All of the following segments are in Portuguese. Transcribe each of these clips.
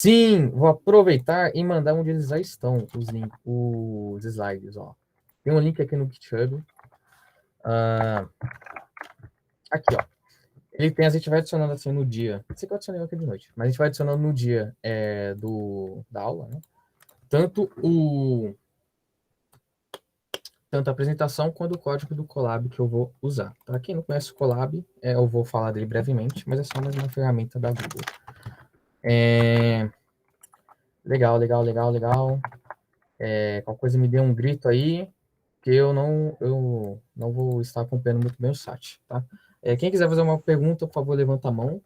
Sim, vou aproveitar e mandar onde eles já estão, os slides, ó. Tem um link aqui no GitHub. Aqui, ó. A gente vai adicionando assim no dia. Não sei que eu adicionei aqui de noite, mas a gente vai adicionando no dia da aula, né? Tanto tanto a apresentação quanto o código do Colab que eu vou usar. Para quem não conhece o Colab, eu vou falar dele brevemente, mas é só mais uma ferramenta da Google. Legal, legal, legal, legal. Qualquer coisa me dê um grito aí, que eu não vou estar acompanhando muito bem o site, tá? Quem quiser fazer uma pergunta, por favor, levanta a mão.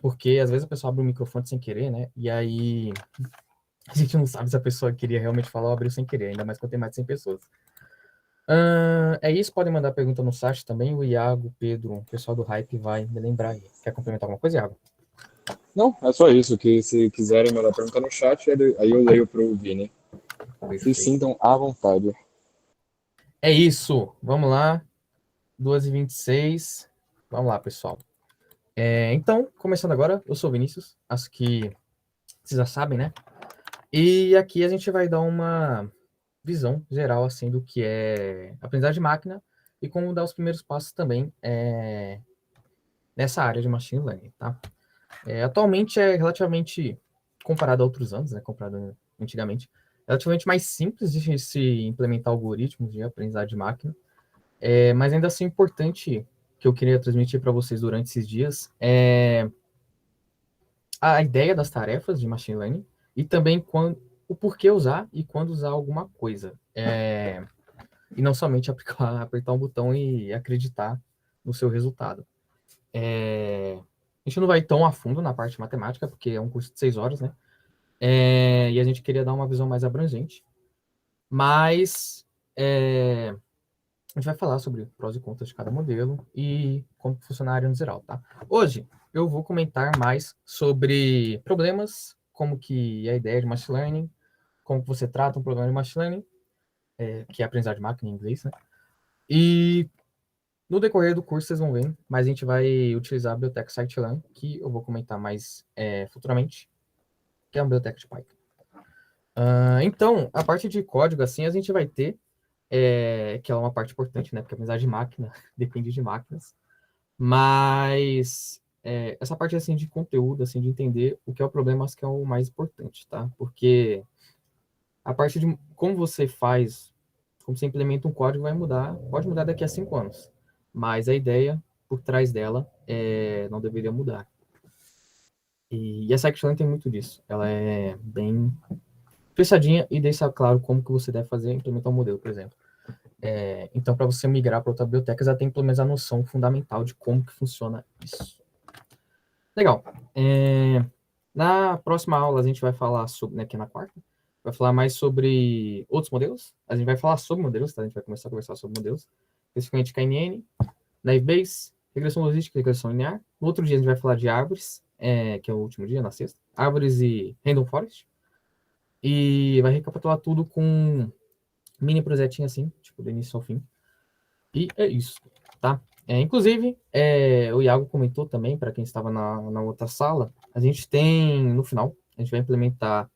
Porque às vezes a pessoa abre o microfone sem querer, né? E aí a gente não sabe se a pessoa queria realmente falar ou abriu sem querer, ainda mais quando tem mais de 100 pessoas. É isso, podem mandar pergunta no site também. O Iago, o Pedro, o pessoal do Hype vai me lembrar aí. Quer complementar alguma coisa, Iago? Não, é só isso. Que se quiserem mandar pergunta no chat, aí eu leio pro Vini. Se Perfeito. sintam à vontade. É isso. Vamos lá. 2h26. Vamos lá, pessoal. Então, começando agora, eu sou o Vinícius. Acho que vocês já sabem, né? E aqui a gente vai dar uma visão geral assim do que é aprendizagem de máquina e como dar os primeiros passos também nessa área de machine learning, tá? Atualmente é relativamente, comparado a outros anos, né, comparado antigamente, relativamente mais simples de se implementar algoritmos de aprendizagem de máquina, mas ainda assim importante que eu queria transmitir para vocês durante esses dias é a ideia das tarefas de machine learning e também o porquê usar e quando usar alguma coisa. E não somente apertar um botão e acreditar no seu resultado. A gente não vai tão a fundo na parte matemática, porque é um curso de 6 horas, né? E a gente queria dar uma visão mais abrangente. Mas a gente vai falar sobre prós e contras de cada modelo e como funciona a área no geral, tá? Hoje eu vou comentar mais sobre problemas, como que é a ideia de machine learning, como que você trata um problema de machine learning, que é aprendizagem de máquina em inglês, né? E no decorrer do curso vocês vão ver, mas a gente vai utilizar a biblioteca Scikit-learn, que eu vou comentar mais futuramente, que é uma biblioteca de Python. Então, a parte de código, assim, a gente vai ter, que é uma parte importante, né? Porque apesar de máquina, depende de máquinas. Mas essa parte, assim, de conteúdo, assim, de entender o que é o problema, acho que é o mais importante, tá? Porque a parte de como você faz, como você implementa um código vai mudar, pode mudar daqui a 5 anos. Mas a ideia por trás dela não deveria mudar. E a Scikit-learn tem muito disso. Ela é bem fechadinha e deixa claro como que você deve fazer implementar um modelo, por exemplo. Então, para você migrar para outra biblioteca, já tem pelo menos a noção fundamental de como que funciona isso. Legal. Na próxima aula, a gente vai falar sobre, né, aqui na quarta, vai falar mais sobre outros modelos. A gente vai falar sobre modelos, tá? A gente vai começar a conversar sobre modelos, especificamente KNN, Naive Bayes, regressão logística e regressão linear. No outro dia, a gente vai falar de árvores, que é o último dia, na sexta. Árvores e Random Forest. E vai recapitular tudo com um mini projetinho assim, tipo, do início ao fim. E é isso, tá? Inclusive, o Iago comentou também, para quem estava na outra sala, a gente tem, no final, a gente vai implementar,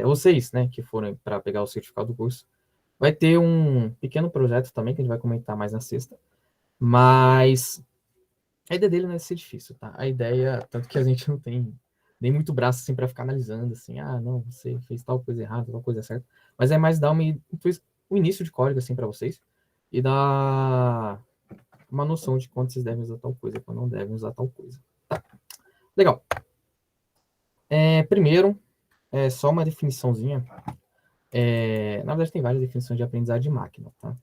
vocês, né, que forem para pegar o certificado do curso, vai ter um pequeno projeto também, que a gente vai comentar mais na sexta, mas a ideia dele não é ser difícil, tá? A ideia, tanto que a gente não tem nem muito braço assim para ficar analisando, assim, não, você fez tal coisa errada, tal coisa certa, mas é mais dar um início de código assim para vocês e dar uma noção de quando vocês devem usar tal coisa e quando não devem usar tal coisa. Tá? Legal. Primeiro, só uma definiçãozinha. Na verdade, tem várias definições de aprendizagem de máquina, tá?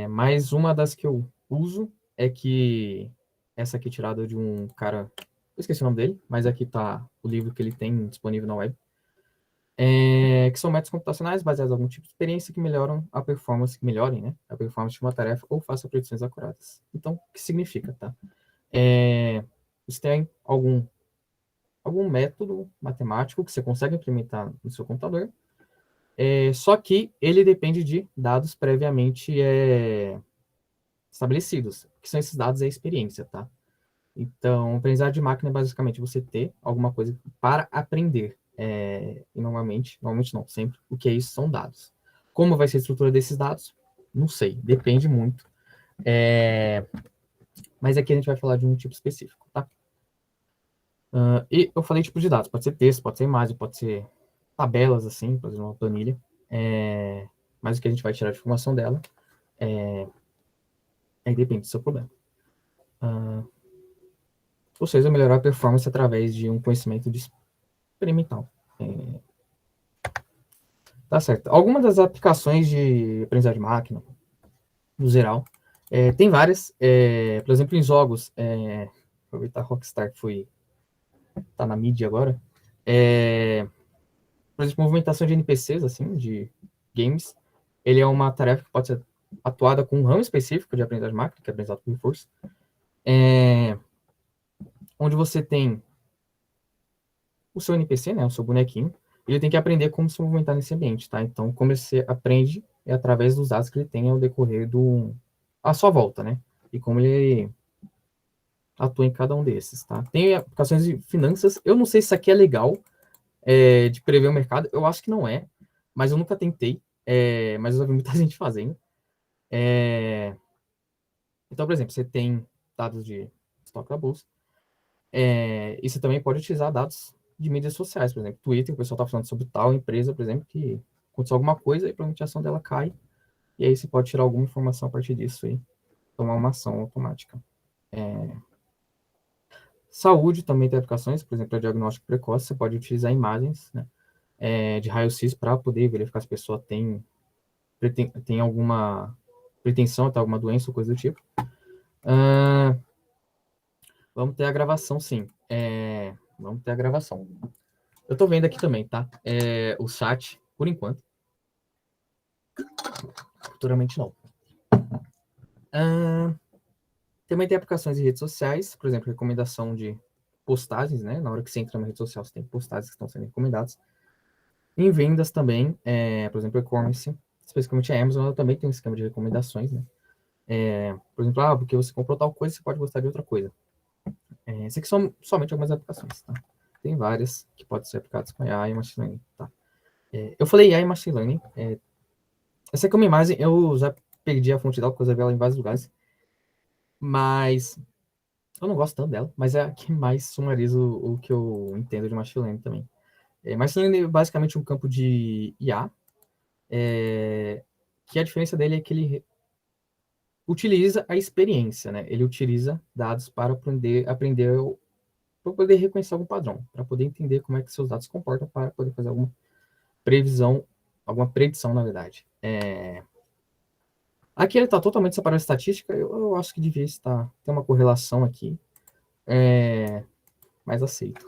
Mas uma das que eu uso é que essa aqui é tirada de um cara, eu esqueci o nome dele, mas aqui tá o livro que ele tem disponível na web, que são métodos computacionais baseados em algum tipo de experiência que melhoram a performance, que melhorem, né, a performance de uma tarefa ou façam predições acuradas. Então, o que significa, tá? Você tem algum método matemático que você consegue implementar no seu computador, só que ele depende de dados previamente estabelecidos, que são esses dados é a experiência, tá? Então, aprendizagem de máquina é basicamente você ter alguma coisa para aprender. E normalmente não, sempre, o que é isso são dados. Como vai ser a estrutura desses dados? Não sei, depende muito. Mas aqui a gente vai falar de um tipo específico, tá? E eu falei tipo de dados, pode ser texto, pode ser imagem, pode ser tabelas, assim, por exemplo, uma planilha. Mas o que a gente vai tirar de informação dela, aí depende do seu problema. Ou seja, melhorar a performance através de um conhecimento experimental. Tá certo. Algumas das aplicações de aprendizagem de máquina, no geral, tem várias. Por exemplo, em jogos, aproveitar a Rockstar que tá na mídia agora. Por exemplo, movimentação de NPCs, assim, de games, ele é uma tarefa que pode ser atuada com um ramo específico de aprendizagem de máquina, que é aprendizado por reforço, onde você tem o seu NPC, né, o seu bonequinho, ele tem que aprender como se movimentar nesse ambiente, tá? Então, como você aprende é através dos dados que ele tem ao decorrer à sua volta, né? E como ele atua em cada um desses, tá? Tem aplicações de finanças, eu não sei se isso aqui é legal, de prever o mercado, eu acho que não é, mas eu nunca tentei, mas eu já vi muita gente fazendo. Então, por exemplo, você tem dados de estoque da bolsa, e você também pode utilizar dados de mídias sociais, por exemplo, Twitter, o pessoal está falando sobre tal empresa, por exemplo, que aconteceu alguma coisa e provavelmente a ação dela cai, e aí você pode tirar alguma informação a partir disso e tomar uma ação automática. Saúde também tem aplicações, por exemplo, para diagnóstico precoce, você pode utilizar imagens, né, de raio-x para poder verificar se a pessoa tem alguma pretensão até alguma doença ou coisa do tipo. Vamos ter a gravação, sim. Vamos ter a gravação. Eu tô vendo aqui também, tá? O chat, por enquanto. Futuramente não. Também tem aplicações de redes sociais, por exemplo, recomendação de postagens, né? Na hora que você entra na rede social, você tem postagens que estão sendo recomendadas. Em vendas também, por exemplo, e-commerce, especificamente a Amazon, ela também tem um esquema de recomendações, né? Por exemplo, porque você comprou tal coisa, você pode gostar de outra coisa. Essas aqui são somente algumas aplicações, tá? Tem várias que podem ser aplicadas com AI e Machine Learning, tá? Eu falei AI e Machine Learning. Essa aqui é uma imagem, eu já perdi a fonte dela, porque eu já vi ela em vários lugares. Mas eu não gosto tanto dela, mas é a que mais sumariza o que eu entendo de Machine Learning também. Machine Learning é basicamente um campo de IA, que a diferença dele é que ele utiliza a experiência, né? Ele utiliza dados para aprender para poder reconhecer algum padrão, para poder entender como é que seus dados se comportam, para poder fazer alguma predição, na verdade. Aqui ele está totalmente separado de estatística, eu acho que devia ter uma correlação aqui, mas aceito.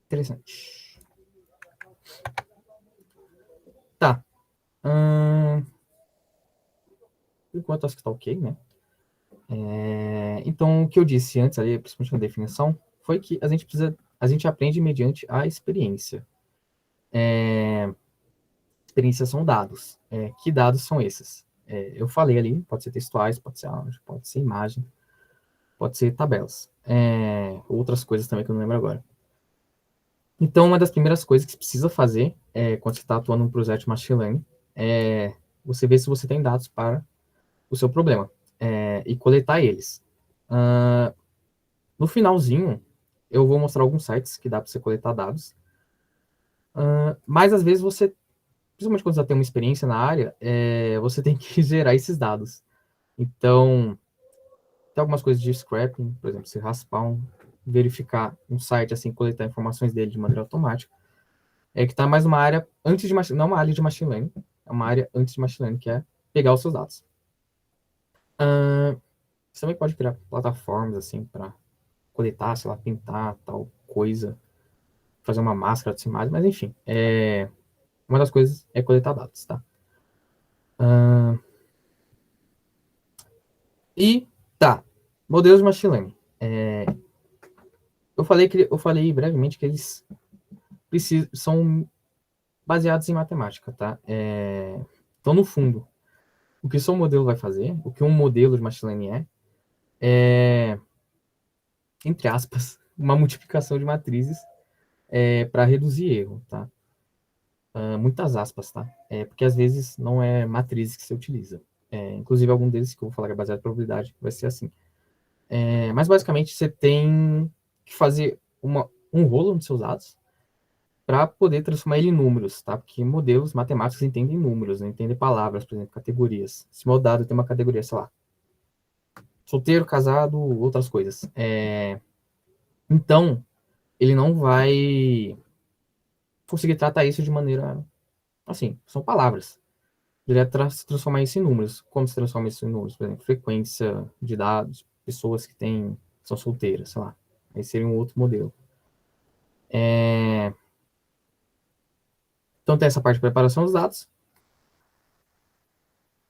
Interessante. Tá. Por enquanto acho que está ok, né? Então, o que eu disse antes ali, principalmente na definição, foi que a gente aprende mediante a experiência. Experiência são dados. Que dados são esses? Eu falei ali, pode ser textuais, pode ser áudio, pode ser imagem, pode ser tabelas. Outras coisas também que eu não lembro agora. Então, uma das primeiras coisas que você precisa fazer quando você está atuando num projeto de Machine Learning é você ver se você tem dados para o seu problema e coletar eles. No finalzinho, eu vou mostrar alguns sites que dá para você coletar dados. Mas às vezes principalmente quando você tem uma experiência na área, você tem que gerar esses dados. Então, tem algumas coisas de scrapping, por exemplo, você raspar verificar um site, assim, coletar informações dele de maneira automática, que está mais uma área antes de não uma área de machine learning, é uma área antes de machine learning, que é pegar os seus dados. Você também pode criar plataformas, assim, para coletar, sei lá, pintar tal coisa, fazer uma máscara de imagem, mas enfim, uma das coisas é coletar dados, tá? E tá, modelos de machine learning. Eu falei brevemente que eles são baseados em matemática, tá? Então, no fundo, o que o seu modelo vai fazer, o que um modelo de machine learning entre aspas, uma multiplicação de matrizes para reduzir erro, tá? Muitas aspas, tá? Porque às vezes não é matrizes que você utiliza. Inclusive, algum deles que eu vou falar que é baseado em probabilidade vai ser assim. Mas basicamente você tem que fazer um rolo nos seus dados para poder transformar ele em números, tá? Porque modelos matemáticos entendem números, né? Entendem palavras, por exemplo, categorias. Se meu dado tem uma categoria, sei lá, solteiro, casado, outras coisas. Então, ele não vai conseguir tratar isso de maneira assim, são palavras. Ele vai transformar isso em números. Como se transforma isso em números? Por exemplo, frequência de dados, pessoas que são solteiras, sei lá. Aí seria um outro modelo. Então tem essa parte de preparação dos dados,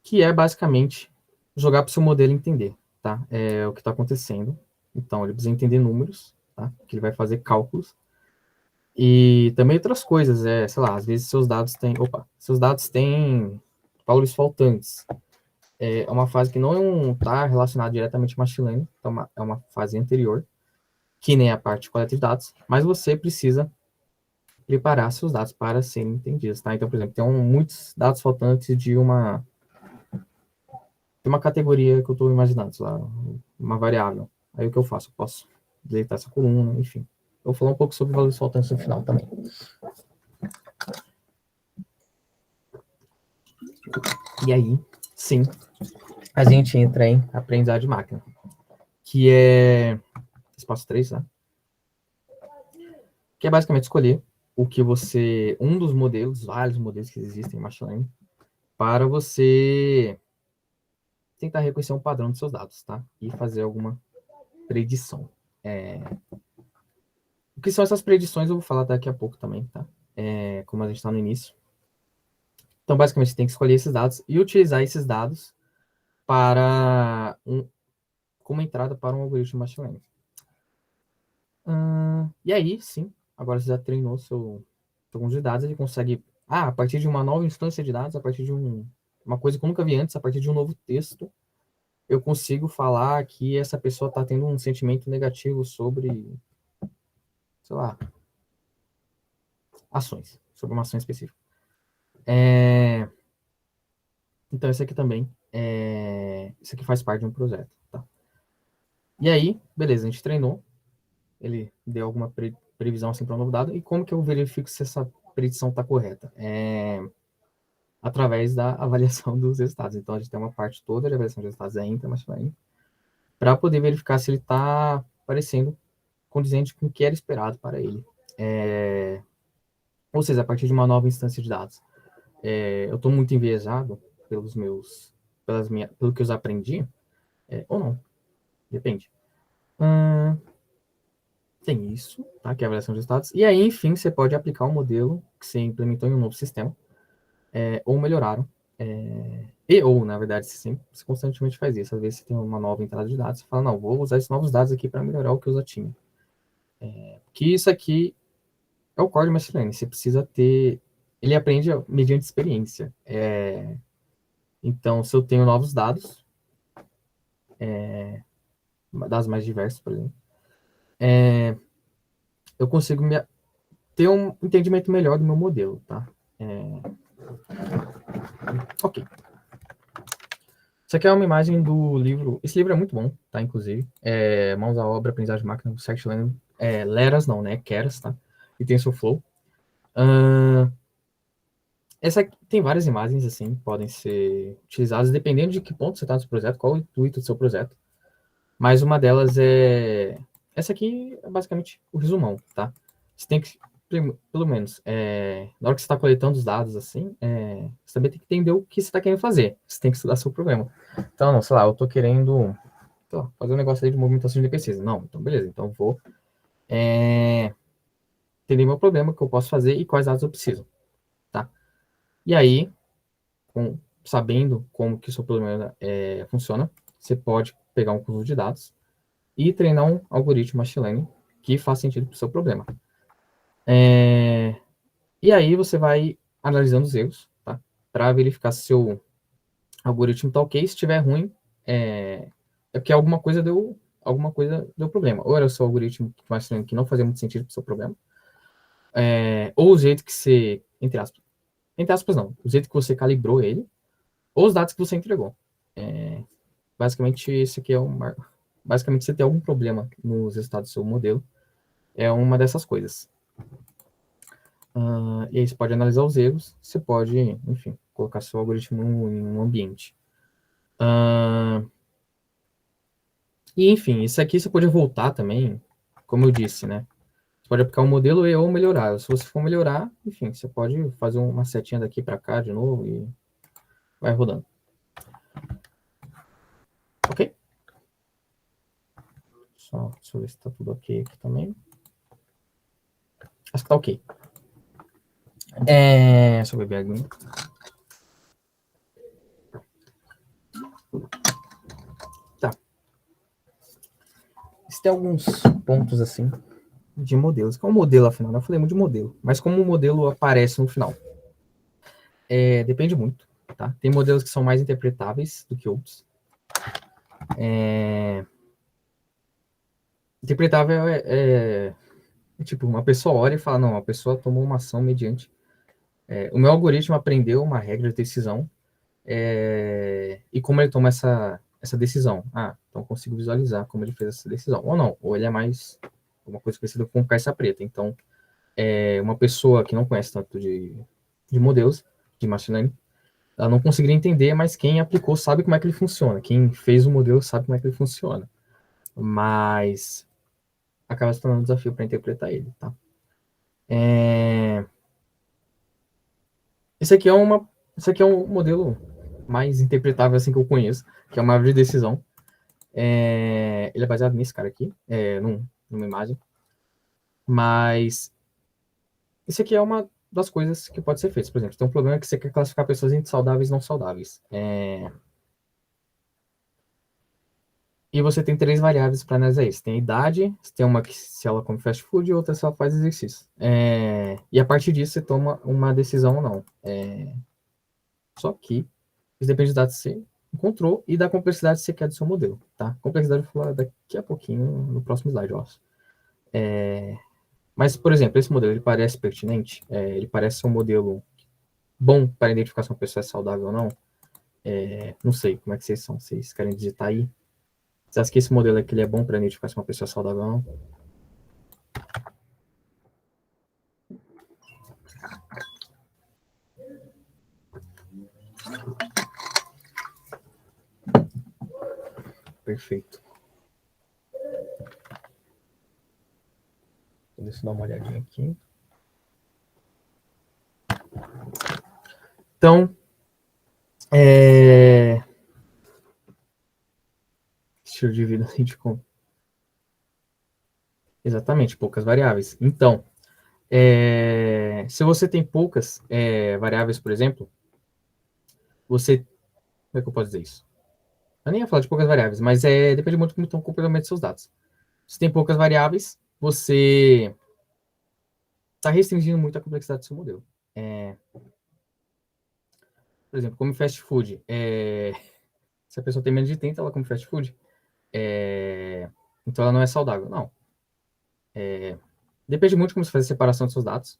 que é basicamente jogar para o seu modelo entender, tá? O que está acontecendo. Então ele precisa entender números, tá? Que ele vai fazer cálculos. E também outras coisas, sei lá, às vezes seus dados têm valores faltantes. É uma fase que não está relacionada diretamente ao machine learning, então é uma fase anterior, que nem a parte de coleta de dados, mas você precisa preparar seus dados para serem entendidos, tá? Então, por exemplo, tem muitos dados faltantes de uma categoria que eu estou imaginando, sei lá, uma variável. Aí o que eu faço? Eu posso deletar essa coluna, enfim. Eu vou falar um pouco sobre valores faltantes no final também. E aí, sim, a gente entra em aprendizagem de máquina, que é espaço 3, né? Que é basicamente escolher um dos modelos, vários modelos que existem em machine learning, para você tentar reconhecer um padrão dos seus dados, tá? E fazer alguma predição. O que são essas predições eu vou falar daqui a pouco também, tá? Como a gente está no início. Então, basicamente, você tem que escolher esses dados e utilizar esses dados como entrada para um algoritmo de machine learning. E aí, sim, agora você já treinou seu conjunto de dados, ele consegue, a partir de uma nova instância de dados, a partir de uma coisa que eu nunca vi antes, a partir de um novo texto, eu consigo falar que essa pessoa está tendo um sentimento negativo sobre, sei lá, ações, sobre uma ação específica. Então, esse aqui também, isso aqui faz parte de um projeto, tá? E aí, beleza, a gente treinou, ele deu alguma previsão assim para um novo dado, e como que eu verifico se essa predição está correta? Através da avaliação dos resultados. Então, a gente tem uma parte toda de avaliação de resultados ainda, mas para poder verificar se ele está parecendo condizente com o que era esperado para ele. Ou seja, a partir de uma nova instância de dados. Eu estou muito enviesado pelo que eu aprendi, ou não, depende. Tem isso, tá? Que é a avaliação de resultados. E aí, enfim, você pode aplicar um modelo que você implementou em um novo sistema, ou melhoraram, ou, na verdade, você constantemente faz isso. Às vezes você tem uma nova entrada de dados, você fala, não, vou usar esses novos dados aqui para melhorar o que eu já tinha. Que isso aqui é o core de machine learning. Você precisa ter... Ele aprende mediante experiência. Então, se eu tenho novos dados, dados mais diversos, por exemplo, eu consigo ter um entendimento melhor do meu modelo, tá? Ok. Isso aqui é uma imagem do livro. Esse livro é muito bom, tá? Inclusive. Mãos à obra, aprendizagem de máquina, Scott Leonard. Leras não, né? Keras, tá? E tem seu flow. Essa aqui tem várias imagens, assim, que podem ser utilizadas, dependendo de que ponto você está no seu projeto, qual o intuito do seu projeto. Mas uma delas é... Essa aqui é basicamente o resumão, tá? Você tem que, pelo menos, na hora que você está coletando os dados, assim, você também tem que entender o que você está querendo fazer. Você tem que estudar seu problema. Então, não, sei lá, eu estou querendo fazer um negócio aí de movimentação de pesquisa. Não, então beleza, então eu vou entender meu problema, o que eu posso fazer e quais dados eu preciso, tá? E aí, sabendo como que o seu problema funciona, você pode pegar um conjunto de dados e treinar um algoritmo machine learning que faz sentido para o seu problema. E aí você vai analisando os erros, tá? Para verificar se seu algoritmo está ok. Se estiver ruim, é porque alguma coisa deu problema. Ou era o seu algoritmo que não fazia muito sentido para o seu problema, ou o jeito que você, entre aspas não, o jeito que você calibrou ele, ou os dados que você entregou. Basicamente, esse aqui é uma. Basicamente, você tem algum problema nos resultados do seu modelo, é uma dessas coisas. E aí você pode analisar os erros, você pode, enfim, colocar seu algoritmo em um ambiente. E, enfim, isso aqui você pode voltar também, como eu disse, né? Você pode aplicar um modelo e ou melhorar. Se você for melhorar, enfim, você pode fazer uma setinha daqui para cá de novo e vai rodando. Ok? Só deixa eu ver se tá tudo ok aqui também. Acho que tá ok. Deixa eu beber água. Tá. Tem alguns pontos assim de modelos. Qual é o modelo, afinal? Eu falei muito de modelo. Mas como o modelo aparece no final? Depende muito, tá? Tem modelos que são mais interpretáveis do que outros. Interpretável tipo, uma pessoa olha e fala, não, a pessoa tomou uma ação mediante... o meu algoritmo aprendeu uma regra de decisão e como ele toma essa decisão. Então eu consigo visualizar como ele fez essa decisão. Ou não, ou ele é mais uma coisa parecida com caixa preta. Então, uma pessoa que não conhece tanto de modelos, de machine learning, ela não conseguiria entender, mas quem aplicou sabe como é que ele funciona. Quem fez o modelo sabe como é que ele funciona. Mas acaba se tornando um desafio para interpretar ele, tá? Esse aqui é um modelo mais interpretável assim que eu conheço, que é uma árvore de decisão. Ele é baseado nesse cara aqui, numa imagem. Mas isso aqui é uma das coisas que pode ser feita. Por exemplo, tem um problema que você quer classificar pessoas entre saudáveis e não saudáveis. E você tem três variáveis para analisar isso. Tem a idade, tem uma que se ela come fast food e outra se ela faz exercício. E a partir disso você toma uma decisão ou não. Só que isso depende dos dados que você encontrou e da complexidade que você quer do seu modelo, tá? Complexidade eu vou falar daqui a pouquinho no próximo slide, eu acho. Mas, por exemplo, esse modelo ele parece pertinente, ele parece ser um modelo bom para identificar se uma pessoa é saudável ou não. Não sei como é que vocês são, vocês querem digitar aí? Você acha que esse modelo aqui ele é bom para identificar se uma pessoa é saudável ou não? Perfeito. Deixa eu dar uma olhadinha aqui. Então, estilo de vida de como? Exatamente, poucas variáveis. Então, se você tem poucas variáveis, por exemplo, você... Como é que eu posso dizer isso? Eu nem ia falar de poucas variáveis, mas depende muito de como estão o comportamento dos seus dados. Se tem poucas variáveis, você está restringindo muito a complexidade do seu modelo. Por exemplo, come fast food. Se a pessoa tem menos de 30, ela come fast food. Então ela não é saudável. Não. Depende muito de como você faz a separação dos seus dados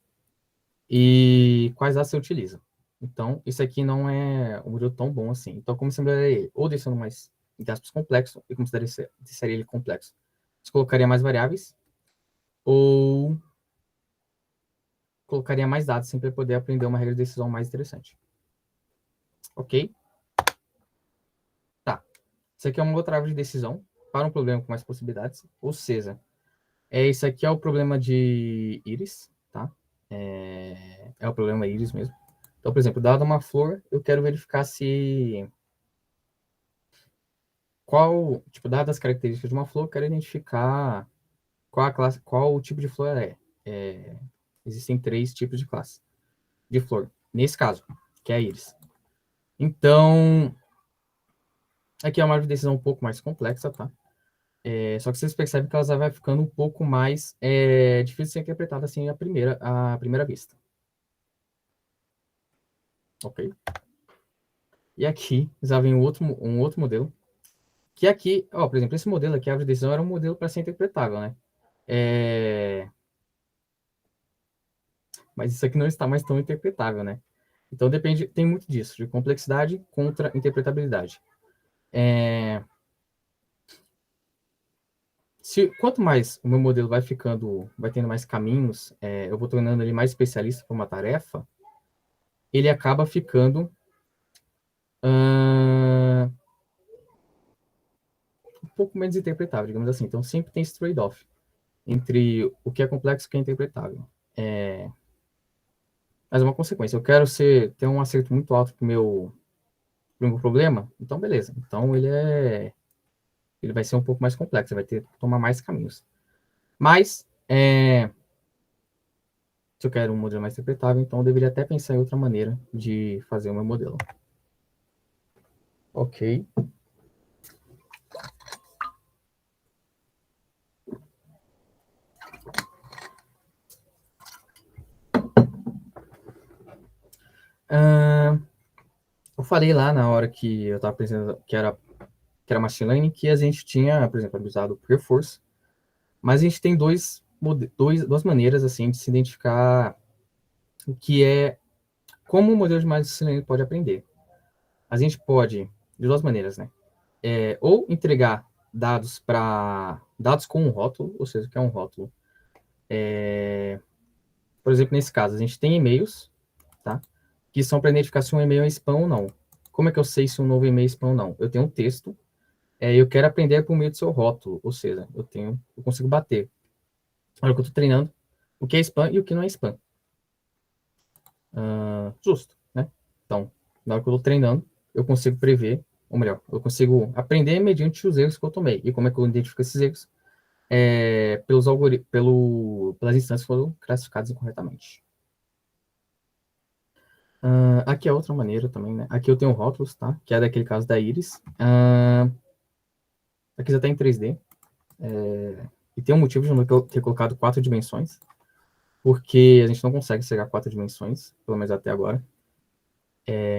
e quais dados você utiliza. Então, isso aqui não é um modelo tão bom assim. Então, como você melhoraria ele? Ou deixando mais, entre aspas, complexo, e como você deixaria ele complexo? Você colocaria mais variáveis, ou colocaria mais dados, sempre para poder aprender uma regra de decisão mais interessante. Ok? Tá. Isso aqui é uma outra árvore de decisão para um problema com mais possibilidades. Ou seja, esse aqui é o problema de íris, tá? É o problema íris mesmo. Então, por exemplo, dada uma flor, eu quero verificar se... dadas as características de uma flor, eu quero identificar qual a classe, qual o tipo de flor ela é. Existem três tipos de classe de flor. Nesse caso, que é a íris. Então, aqui é uma árvore de decisão um pouco mais complexa, tá? Só que vocês percebem que ela vai ficando um pouco mais difícil de ser interpretada assim à primeira vista. Ok? E aqui já vem um outro modelo, Que aqui, ó, por exemplo, esse modelo aqui, a árvore de decisão, era um modelo para ser interpretável, né? Mas isso aqui não está mais tão interpretável, né? Então depende, tem muito disso, de complexidade contra interpretabilidade. Quanto mais o meu modelo vai ficando, vai tendo mais caminhos, eu vou tornando ele mais especialista para uma tarefa, ele acaba ficando um pouco menos interpretável, digamos assim. Então sempre tem esse trade-off entre o que é complexo e o que é interpretável. Mas é uma consequência. Eu quero ter um acerto muito alto para o meu problema, então beleza. Então ele vai ser um pouco mais complexo, vai ter que tomar mais caminhos. Mas, se eu quero um modelo mais interpretável, então eu deveria até pensar em outra maneira de fazer o meu modelo. Ok. Eu falei lá na hora que eu estava apresentando que era machine learning, que a gente tinha, por exemplo, usado o Pre-Force, mas a gente tem duas maneiras assim de se identificar o que é como o modelo de machine learning pode aprender. A gente pode, de duas maneiras, né? Ou entregar dados com um rótulo, ou seja, o que é um rótulo. Por exemplo, nesse caso, a gente tem e-mails, tá? Que são para identificar se um e-mail é spam ou não. Como é que eu sei se um novo e-mail é spam ou não? Eu tenho um texto, eu quero aprender por meio do seu rótulo, ou seja, eu consigo bater. Na hora que eu estou treinando, o que é spam e o que não é spam. Justo, né? Então, na hora que eu estou treinando, eu consigo prever, ou melhor, eu consigo aprender mediante os erros que eu tomei. E como é que eu identifico esses erros? Pelas instâncias que foram classificadas incorretamente. Aqui é outra maneira também, né? Aqui eu tenho rótulos, tá? Que é daquele caso da íris. Aqui já está em 3D. E tem um motivo de eu ter colocado 4 dimensões, porque a gente não consegue chegar a 4 dimensões, pelo menos até agora.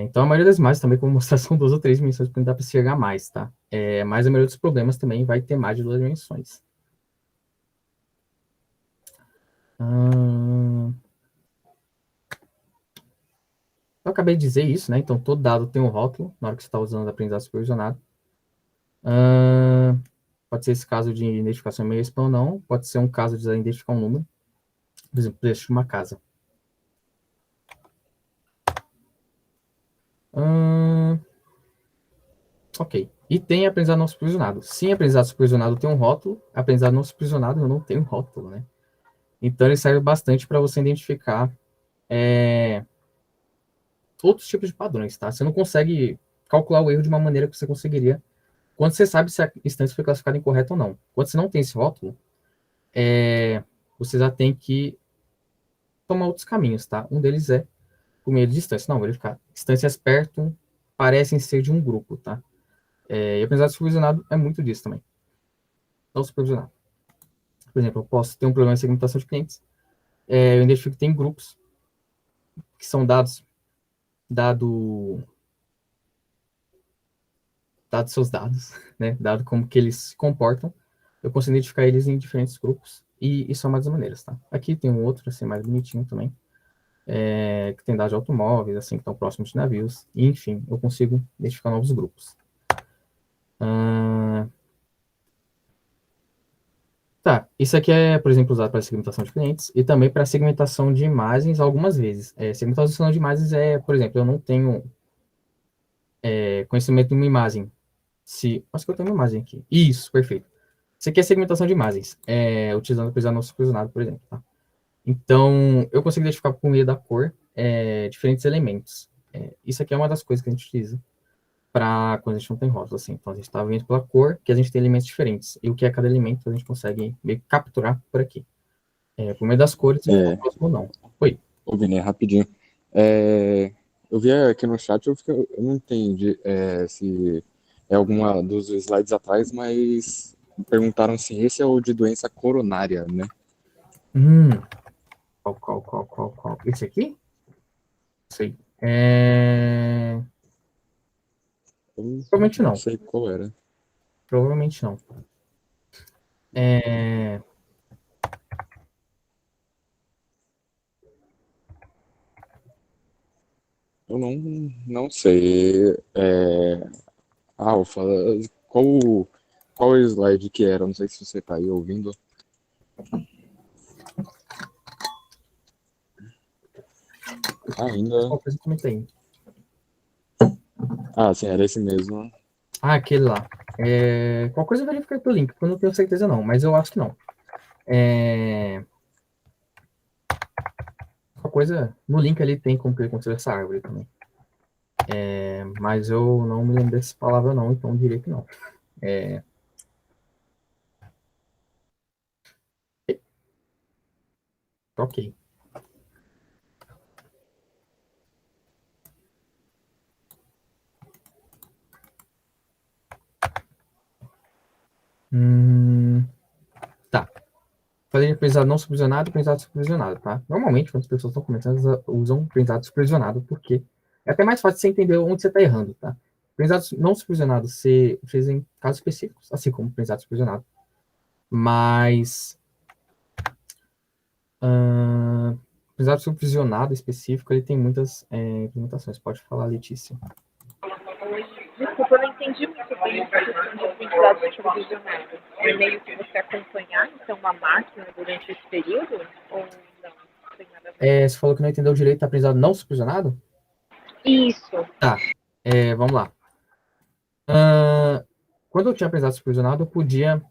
Então, a maioria das imagens também, como mostrar, são 2 ou 3 dimensões, porque não dá para enxergar mais, tá? Mas a maioria dos problemas também vai ter mais de 2 dimensões. Eu acabei de dizer isso, né? Então, todo dado tem um rótulo na hora que você está usando a aprendizado supervisionado. Pode ser esse caso de identificação meio spam ou não. Pode ser um caso de identificar um número. Por exemplo, preço de uma casa. Ok. E tem aprendizado não supervisionado. Sim, aprendizado supervisionado tem um rótulo. Aprendizado não supervisionado eu não tenho rótulo, né? Então, ele serve bastante para você identificar outros tipos de padrões, tá? Você não consegue calcular o erro de uma maneira que você conseguiria quando você sabe se a instância foi classificada incorreta ou não. Quando você não tem esse rótulo, você já tem que tomar outros caminhos, tá? Um deles é por meio de distância. Não, verificar. Distâncias perto parecem ser de um grupo, tá? E aprendizado supervisionado é muito disso também. Não supervisionado. Por exemplo, eu posso ter um problema de segmentação de clientes. Eu identifico que tem grupos que são dado seus dados, né? Dado como que eles se comportam, eu consigo identificar eles em diferentes grupos e são mais maneiras, tá? Aqui tem um outro, assim, mais bonitinho também, que tem dados de automóveis, assim, que estão próximos de navios, e, enfim, eu consigo identificar novos grupos. Tá, isso aqui é, por exemplo, usado para segmentação de clientes e também para segmentação de imagens algumas vezes. Segmentação de imagens por exemplo, eu não tenho conhecimento de uma imagem. Acho que eu tenho uma imagem aqui. Isso, perfeito. Isso aqui é segmentação de imagens, utilizando o aprendizado não supervisionado, por exemplo. Tá? Então, eu consigo identificar por meio da cor diferentes elementos. Isso aqui é uma das coisas que a gente utiliza para quando a gente não tem rótulo, assim. Então, a gente está vendo pela cor que a gente tem elementos diferentes. E o que é cada elemento, a gente consegue meio que capturar por aqui. Por meio das cores, se for próximo ou não. Oi. Ô, Vini, rapidinho. Eu vi aqui no chat, eu não entendi se é alguma dos slides atrás, mas perguntaram se esse é o de doença coronária, né? Qual? Esse aqui? Sei. Eu Provavelmente não não. sei qual era. Provavelmente não. É, Eu não sei. Alfa, qual, qual slide que era? Não sei se você tá aí ouvindo. Ainda. qual coisa eu comentei. Ah, sim, era esse mesmo. Ah, aquele lá. Qual coisa eu verifiquei pelo link, porque eu não tenho certeza não, mas eu acho que não. Qual coisa, no link ali tem como construir essa árvore também. Mas eu não me lembro dessa palavra não, então eu diria que não. É, ok. Hum, tá. Fazer de aprendizado não supervisionado e aprendizado supervisionado, tá? Normalmente, quando as pessoas estão começando, elas usam aprendizado supervisionado, porque é até mais fácil você entender onde você está errando, tá? Aprendizado não supervisionado você fez em casos específicos, assim como aprendizado supervisionado. Mas aprendizado supervisionado específico, ele tem muitas implementações. Pode falar, Letícia. Desculpa, eu não entendi muito bem essa questão de aprendizado supervisionado. É meio que você acompanhar, então, uma máquina durante esse período? Ou não? Não tem nada a ver. Você falou que não entendeu direito aprendizado não supervisionado? Isso. Tá. Vamos lá. Ah, quando eu tinha aprendizado supervisionado, eu podia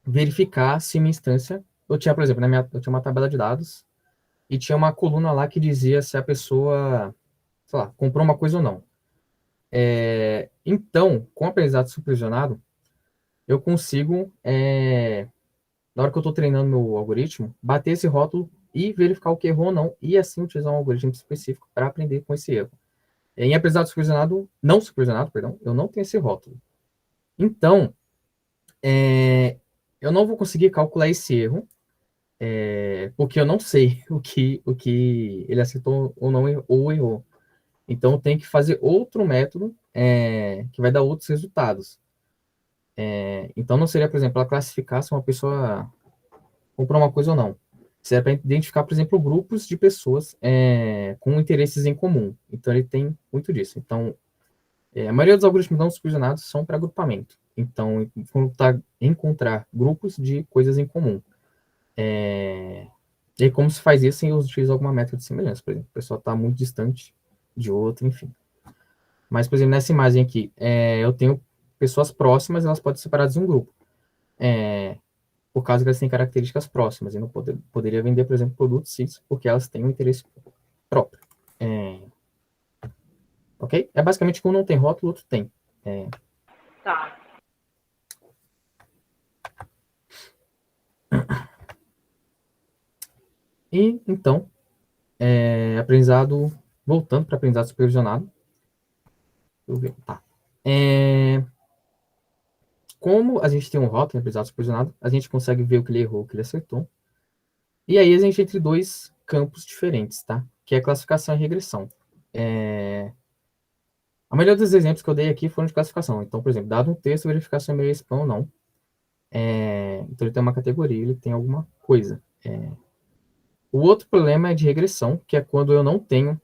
verificar se minha instância. Eu tinha, por exemplo, eu tinha uma tabela de dados e tinha uma coluna lá que dizia se a pessoa, sei lá, comprou uma coisa ou não. Então, com o aprendizado supervisionado, eu consigo, na hora que eu estou treinando meu algoritmo, bater esse rótulo e verificar o que errou ou não, e assim utilizar um algoritmo específico para aprender com esse erro. Em aprendizado supervisionado, não supervisionado, perdão, eu não tenho esse rótulo. Então, eu não vou conseguir calcular esse erro, porque eu não sei o que ele acertou ou não ou errou. Então, eu tenho que fazer outro método que vai dar outros resultados. Então, não seria, por exemplo, ela classificar se uma pessoa comprou uma coisa ou não. Seria para identificar, por exemplo, grupos de pessoas com interesses em comum. Então, ele tem muito disso. Então, a maioria dos algoritmos não supervisionados são para agrupamento. Então, encontrar grupos de coisas em comum. E aí, como se faz isso sem utilizar alguma método de semelhança? Por exemplo, a pessoa está muito distante de outra, enfim. Mas, por exemplo, nessa imagem aqui, eu tenho pessoas próximas, elas podem ser separadas em um grupo. Por causa que elas têm características próximas. E não poderia vender, por exemplo, produtos X, porque elas têm um interesse próprio. É, ok? É basicamente que um não tem rótulo, o outro tem. Tá. E, então, aprendizado, voltando para aprendizado supervisionado. Deixa eu ver. Tá. Como a gente tem um rótulo em aprendizado supervisionado, a gente consegue ver o que ele errou, o que ele acertou. E aí a gente entra em dois campos diferentes, tá? Que é classificação e regressão. A maioria dos exemplos que eu dei aqui foram de classificação. Então, por exemplo, dado um texto, verificar se é meio spam ou não. Então, ele tem uma categoria, ele tem alguma coisa. O outro problema é de regressão, que é quando eu não tenho.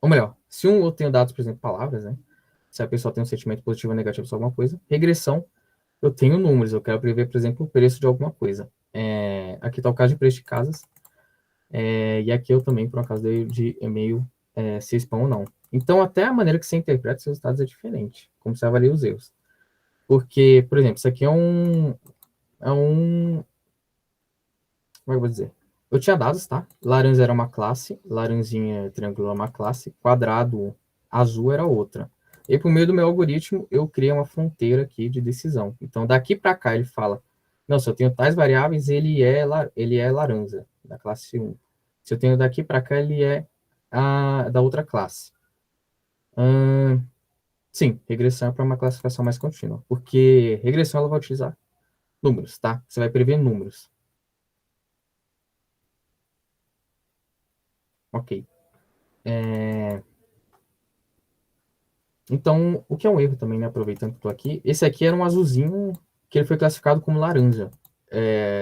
Ou melhor, se eu tenho dados, por exemplo, palavras, né? Se a pessoa tem um sentimento positivo ou negativo sobre alguma coisa. Regressão, eu tenho números, eu quero prever, por exemplo, o preço de alguma coisa. Aqui está o caso de preço de casas. E aqui eu também, por acaso, dei de e-mail se spam ou não. Então, até a maneira que você interpreta os resultados é diferente, como você avalia os erros. Porque, por exemplo, isso aqui é um. Como é que eu vou dizer? Eu tinha dados, tá? Laranja era uma classe, laranjinha triângulo era uma classe, quadrado azul era outra. E por meio do meu algoritmo, eu criei uma fronteira aqui de decisão. Então, daqui para cá, ele fala: não, se eu tenho tais variáveis, ele é laranja, da classe 1. Se eu tenho daqui para cá, ele é da outra classe. Sim, regressão é para uma classificação mais contínua, porque regressão ela vai utilizar números, tá? Você vai prever números. Ok. Então, o que é um erro também, né? Aproveitando que estou aqui, esse aqui era um azulzinho que ele foi classificado como laranja.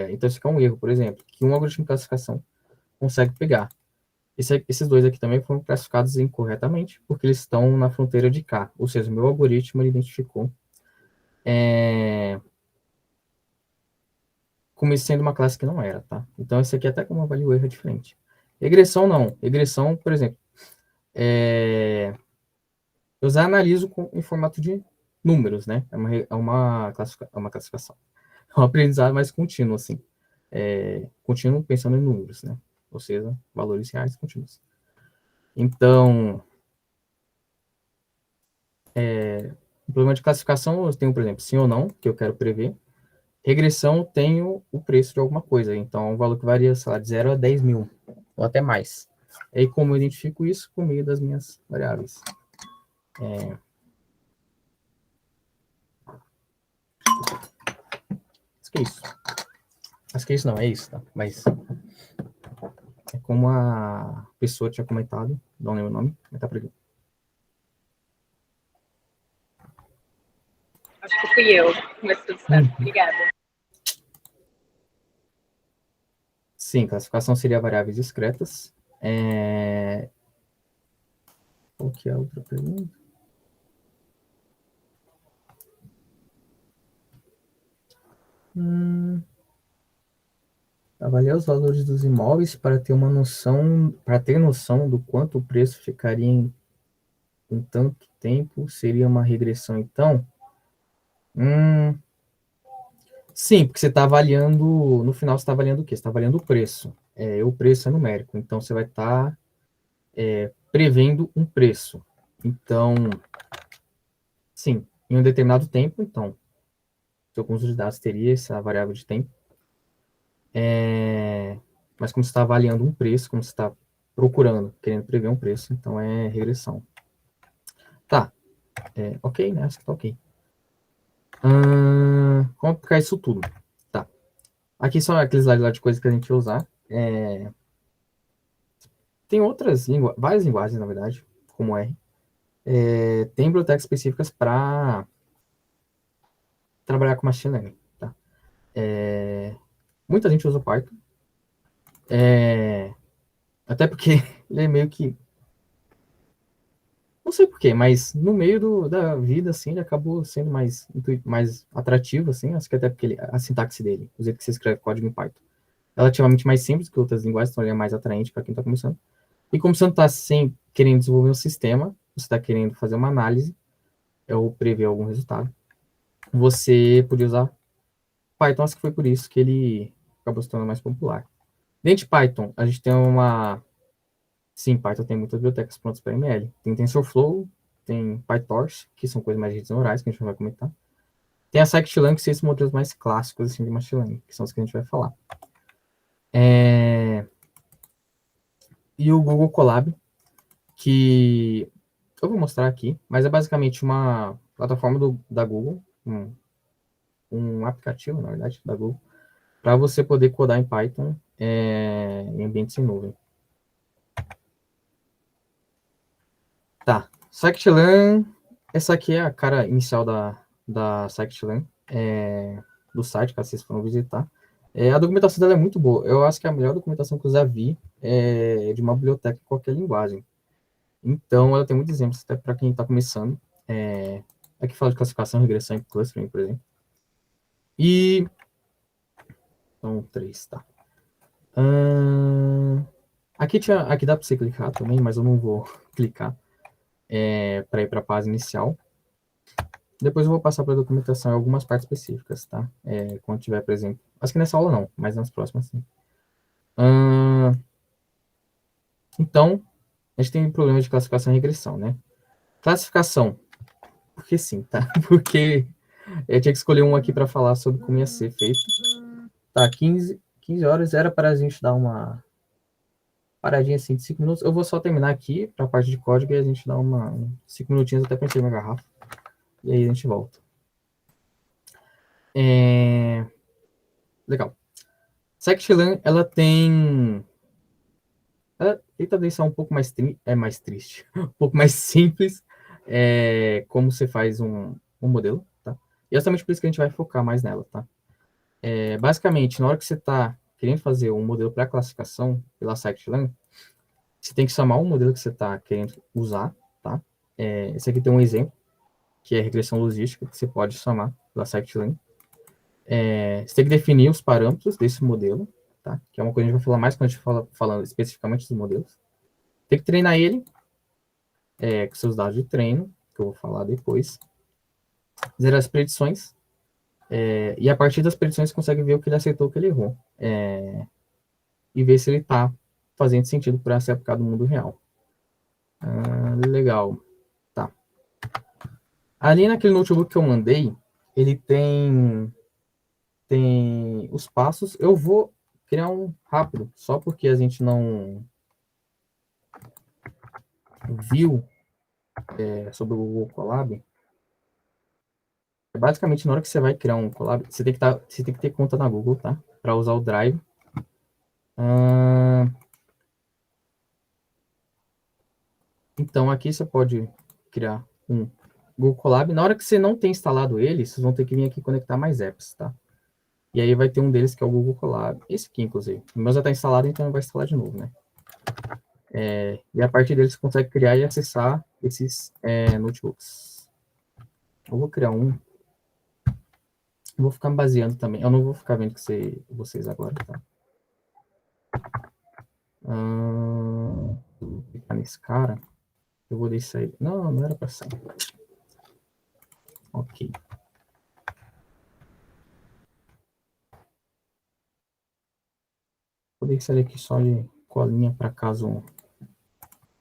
Então, isso aqui é um erro, por exemplo, que um algoritmo de classificação consegue pegar. Esses dois aqui também foram classificados incorretamente, porque eles estão na fronteira de K. Ou seja, o meu algoritmo ele identificou como isso sendo uma classe que não era, tá? Então, esse aqui até como avalia o erro é diferente. Regressão, não. Regressão, por exemplo, eu já analiso em formato de números, né? É uma classificação. É um aprendizado mais contínuo, assim. Contínuo pensando em números, né? Ou seja, valores reais contínuos. Então, o problema de classificação, eu tenho, por exemplo, sim ou não, que eu quero prever. Regressão, eu tenho o preço de alguma coisa. Então, um valor que varia, sei lá, de 0 a 10 mil, ou até mais. E aí, como eu identifico isso? Por meio das minhas variáveis. Acho que é isso. Acho que é isso não, é isso, tá? Mas é como a pessoa tinha comentado, não lembro o nome, mas tá por aqui. Acho que fui eu, mas tudo certo. Obrigada. Sim, classificação seria variáveis discretas. Qual que é a outra pergunta? Avaliar os valores dos imóveis para ter noção do quanto o preço ficaria em tanto tempo, seria uma regressão, então? Sim, porque você está avaliando, no final você está avaliando o quê? Você está avaliando o preço. O preço é numérico, então você vai estar prevendo um preço. Então, sim, em um determinado tempo, então, seu conjunto de dados teria essa variável de tempo. Mas como você está avaliando um preço, como você está procurando, querendo prever um preço, então é regressão. Tá, ok, né? Acho que tá ok. Como aplicar isso tudo? Tá. Aqui são aqueles lá de coisas que a gente vai usar. Tem várias linguagens, na verdade, como R. Tem bibliotecas específicas para trabalhar com machine learning. Tá? Muita gente usa o Python. Até porque ele é meio que... Não sei porquê, mas no meio da vida, assim, ele acabou sendo mais atrativo, assim. Acho que até porque a sintaxe dele, o jeito que você escreve código em Python, é relativamente mais simples que outras linguagens, então ele é mais atraente para quem está começando. E como você não está querendo desenvolver um sistema, você está querendo fazer uma análise, ou prever algum resultado, você podia usar Python. Acho que foi por isso que ele acabou se tornando mais popular. Dentro de Python, a gente tem Sim, Python tem muitas bibliotecas prontas para ML. Tem TensorFlow, tem PyTorch, que são coisas mais de redes neurais, que a gente não vai comentar. Tem a Scikit-Learn, que são esses modelos mais clássicos assim, de machine learning, que são os que a gente vai falar. E o Google Colab, que eu vou mostrar aqui, mas é basicamente uma plataforma da Google, um aplicativo, na verdade, da Google, para você poder codar em Python em ambientes em nuvem. Tá, Scikit-Learn, essa aqui é a cara inicial da Scikit-Learn, do site, caso vocês foram visitar. A documentação dela é muito boa. Eu acho que é a melhor documentação que eu já vi de uma biblioteca em qualquer linguagem. Então, ela tem muitos exemplos, até para quem está começando. Aqui fala de classificação, regressão e clustering, por exemplo. Então, 3, tá. Aqui dá para você clicar também, mas eu não vou clicar para ir para a página inicial. Depois eu vou passar para a documentação em algumas partes específicas, tá? Quando tiver, por exemplo. Acho que nessa aula não, mas nas próximas sim. Então, a gente tem problema de classificação e regressão, né? Classificação, porque sim, tá? Porque eu tinha que escolher um aqui para falar sobre como ia ser feito. Tá, 15 horas era para a gente dar uma paradinha assim de 5 minutos. Eu vou só terminar aqui para a parte de código e a gente dá 5 minutinhos até para encher minha garrafa. E aí a gente volta. Legal. Scikit-Learn, ela tem... Ela tenta deixar um pouco mais triste, um pouco mais simples, como você faz um modelo, tá? E é justamente por isso que a gente vai focar mais nela, tá? Basicamente, na hora que você está querendo fazer um modelo para classificação pela scikit-learn, você tem que chamar um modelo que você está querendo usar, tá? Esse aqui tem um exemplo, que é regressão logística, que você pode chamar pela scikit-learn. Você tem que definir os parâmetros desse modelo, tá? Que é uma coisa que a gente vai falar mais quando a gente falando especificamente dos modelos. Tem que treinar ele com seus dados de treino, que eu vou falar depois. Zerar as predições. E a partir das predições você consegue ver o que ele acertou, o que ele errou. E ver se ele está fazendo sentido para ser aplicado no mundo real. Legal. Tá. Ali naquele notebook que eu mandei, ele tem os passos. Eu vou criar um rápido, só porque a gente não viu sobre o Google Colab. Basicamente, na hora que você vai criar um Colab, você tem que ter conta na Google, tá? Para usar o Drive. Então, aqui você pode criar um Google Colab. Na hora que você não tem instalado ele, vocês vão ter que vir aqui conectar mais apps, tá? E aí vai ter um deles que é o Google Colab. Esse aqui, inclusive. O meu já está instalado, então vai instalar de novo, né? E a partir dele você consegue criar e acessar esses notebooks. Eu vou criar um. Eu vou ficar me baseando também. Eu não vou ficar vendo vocês agora, tá? Vou clicar nesse cara. Eu vou deixar ele. Não, não era para sair. Ok. Vou deixar ele aqui só de colinha para caso.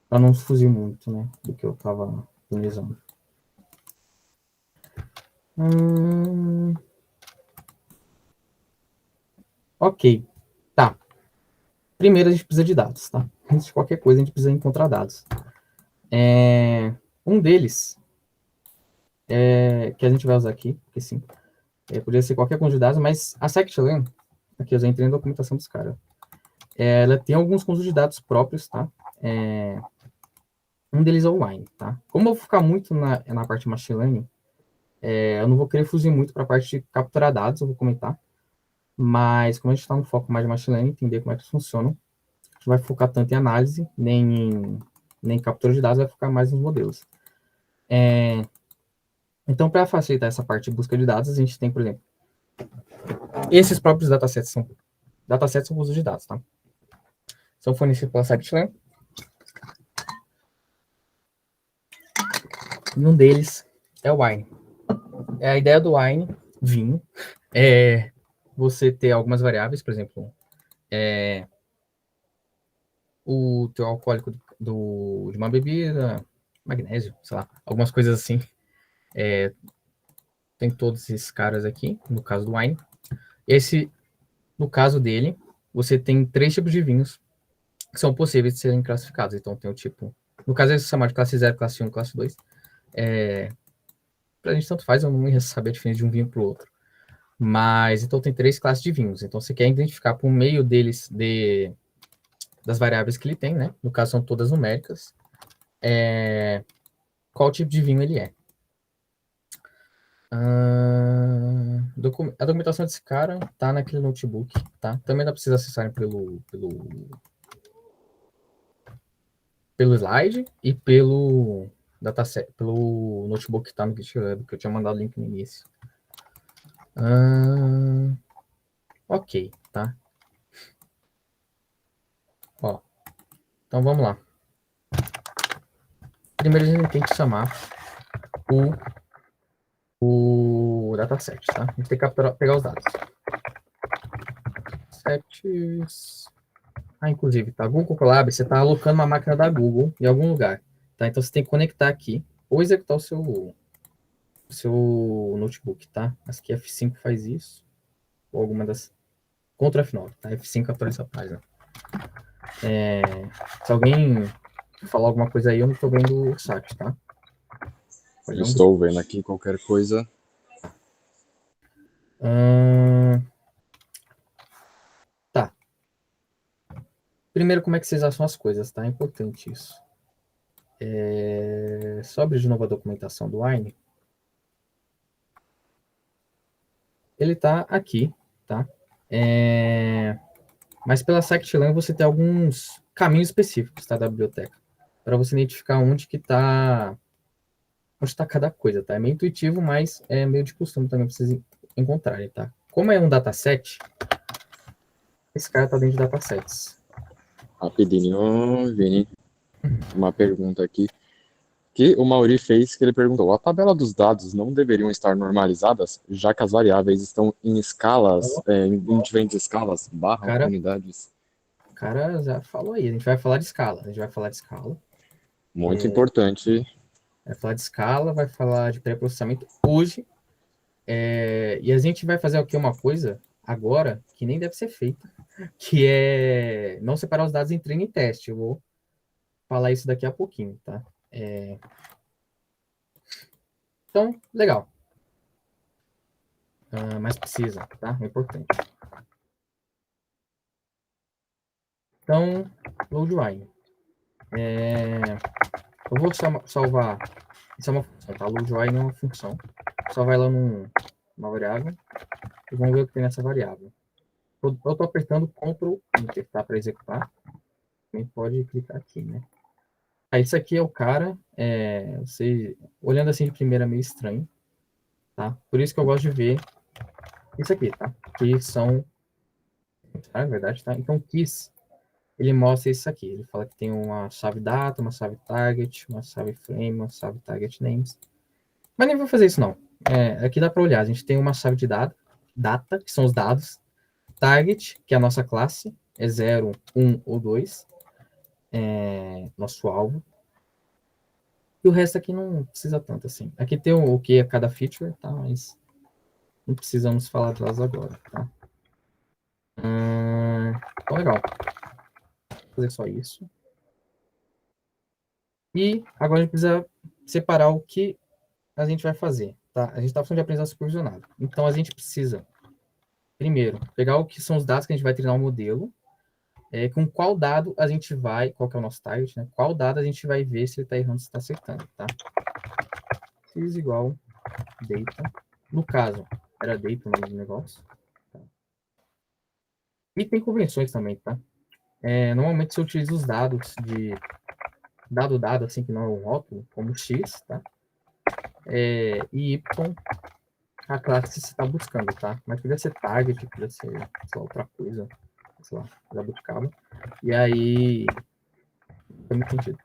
Para não fugir muito, né? Do que eu estava planejando. Ok. Tá. Primeiro a gente precisa de dados, tá? Antes de qualquer coisa, a gente precisa encontrar dados. Um deles que a gente vai usar aqui, porque sim, poderia ser qualquer conjunto de dados, mas a scikit-learn, aqui eu já entrei na documentação dos caras, ela tem alguns conjuntos de dados próprios, tá? Um deles é o Wine, tá? Como eu vou ficar muito na parte de machine learning, eu não vou querer fugir muito para a parte de capturar dados, eu vou comentar, mas como a gente está no foco mais de machine learning, entender como é que eles funcionam, a gente vai focar tanto em análise, nem em captura de dados, vai focar mais nos modelos. Então, para facilitar essa parte de busca de dados, a gente tem, por exemplo, esses próprios datasets são uso de dados, tá? São fornecidos pela scikit-learn. E um deles é o Wine. A ideia do Wine, vinho, é você ter algumas variáveis, por exemplo, o teu alcoólico de uma bebida, magnésio, sei lá, algumas coisas assim. Tem todos esses caras aqui, no caso do Wine. No caso dele, você tem 3 tipos de vinhos que são possíveis de serem classificados. Então, tem o tipo... No caso, eles chamam de classe 0, classe 1, classe 2. Pra gente tanto faz, eu não ia saber a diferença de um vinho para o outro. Mas, então, tem 3 classes de vinhos. Então, você quer identificar por meio deles, das variáveis que ele tem, né? No caso, são todas numéricas. Qual tipo de vinho ele é. A documentação desse cara tá naquele notebook, tá? Também dá para vocês acessarem pelo slide e pelo dataset, pelo notebook que tá no GitHub, que eu tinha mandado o link no início. Ok, tá? Ó, então vamos lá. Primeiro a gente tem que chamar o dataset, tá? A gente tem que pegar os dados. Sets. Inclusive, tá? Google Colab, você tá alocando uma máquina da Google em algum lugar, tá? Então você tem que conectar aqui ou executar o seu notebook, tá? Acho que F5 faz isso, ou alguma das... Ctrl F9, tá? F5 atualiza a página. Se alguém falar alguma coisa aí, eu não tô vendo o chat, tá? Eu estou vendo aqui qualquer coisa. Primeiro, como é que vocês acham as coisas, tá? É importante isso. Só abrir de novo a documentação do Wine. Ele está aqui, tá? Mas pela scikit-learn você tem alguns caminhos específicos, tá, da biblioteca, para você identificar onde está cada coisa, tá? É meio intuitivo, mas é meio de costume também para vocês encontrarem, tá? Como é um dataset, esse cara tá dentro de datasets. Rapidinho, Vini, uma pergunta aqui. Que o Mauri fez, que ele perguntou: a tabela dos dados não deveriam estar normalizadas, já que as variáveis estão em escalas, em diferentes escalas, barra Cara, unidades? o cara já falou aí, a gente vai falar de escala. A gente vai falar de escala. Muito importante. Vai falar de escala, vai falar de pré-processamento hoje. E a gente vai fazer aqui uma coisa agora que nem deve ser feita, que é não separar os dados em treino e teste. Eu vou falar isso daqui a pouquinho, tá? Então, legal. Mas precisa, tá? É importante. Então, loadwine. Eu vou salvar. Isso é uma função, tá? Loadwine é uma função. Só vai lá numa variável e vamos ver o que tem nessa variável. Eu estou apertando Ctrl Enter, tá? Para executar. Também pode clicar aqui, né? Isso aqui é o cara. Você, olhando assim de primeira, é meio estranho, tá? Por isso que eu gosto de ver isso aqui, tá? Que são. É verdade, tá? Então, keys, ele mostra isso aqui. Ele fala que tem uma chave data, uma chave target, uma chave frame, uma chave target names. Mas nem vou fazer isso, não. Aqui dá para olhar. A gente tem uma chave de data, que são os dados. Target, que é a nossa classe, é 0, 1 ou 2. Nosso alvo. E o resto aqui não precisa tanto assim. Aqui tem o que é cada feature, tá? Mas não precisamos falar delas agora, tá? Então, legal. Vou fazer só isso. E agora a gente precisa separar o que a gente vai fazer, tá? A gente está falando de aprendizado supervisionado. Então, a gente precisa, primeiro, pegar o que são os dados que a gente vai treinar o modelo, com qual dado a gente vai, qual que é o nosso target, né? Qual dado a gente vai ver se ele está errando, se está acertando, tá? X igual data. No caso, era data o nome do negócio. Tá? E tem convenções também, tá? Normalmente você utiliza os dados de dado, assim, que não é um rótulo, como X, tá? E Y, a classe que você está buscando, tá? Mas podia ser target, podia ser, sei lá, outra coisa, sei lá, jabuticaba. E aí, tem muito sentido.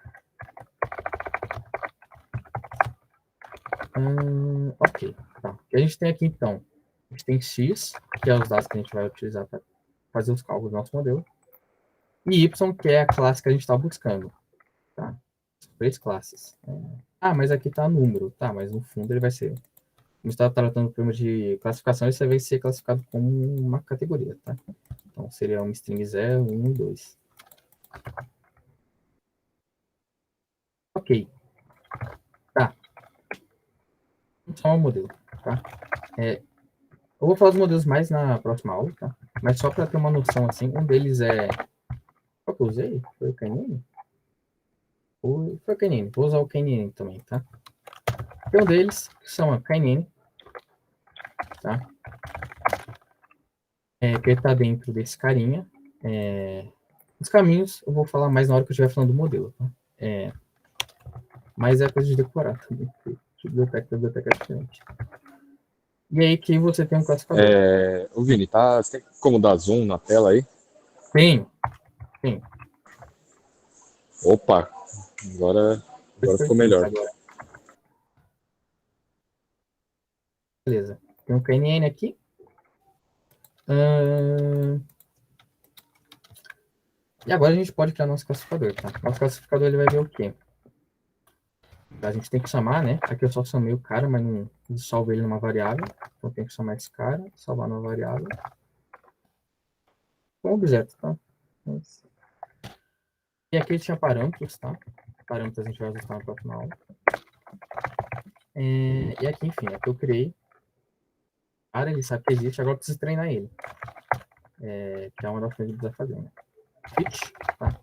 Ok, tá. O que a gente tem aqui, então? A gente tem X, que é os dados que a gente vai utilizar para fazer os cálculos do nosso modelo. E Y, que é a classe que a gente está buscando. Tá? 3 classes. Mas aqui está número. Tá, mas no fundo ele vai ser... Como está tratando o problema de classificação, isso vai ser classificado como uma categoria, tá? Então, seria uma string 0, 1 e 2. Ok. Tá. Vamos chamar o modelo, tá? Eu vou falar dos modelos mais na próxima aula, tá? Mas só para ter uma noção, assim, um deles é... Qual que eu usei? Foi o Canine? Foi o Canine. Vou usar o Canine também, tá? Tem um deles que chama Canine, tá? Que ele tá dentro desse carinha. Os caminhos eu vou falar mais na hora que eu estiver falando do modelo, tá? Mas é coisa de decorar também. Biblioteca é diferente. E aí que você tem um classificador. O Vini, você tem como dar zoom na tela aí? Tem. Opa, agora ficou melhor. Agora. Beleza. Tem um KNN aqui. E agora a gente pode criar nosso classificador, tá? Nosso classificador ele vai ver o quê? A gente tem que chamar, né? Aqui eu só chamei o cara, mas não salvo ele numa variável. Então tem que chamar esse cara, salvar numa variável. Com objeto, tá? E aqui ele tinha parâmetros, tá? Parâmetros a gente vai ajustar na próxima aula. E aqui, enfim, aqui eu criei. Cara, ele sabe que existe, agora eu preciso treinar ele. Que é uma das coisas que a gente precisa fazer, né? Fit, tá?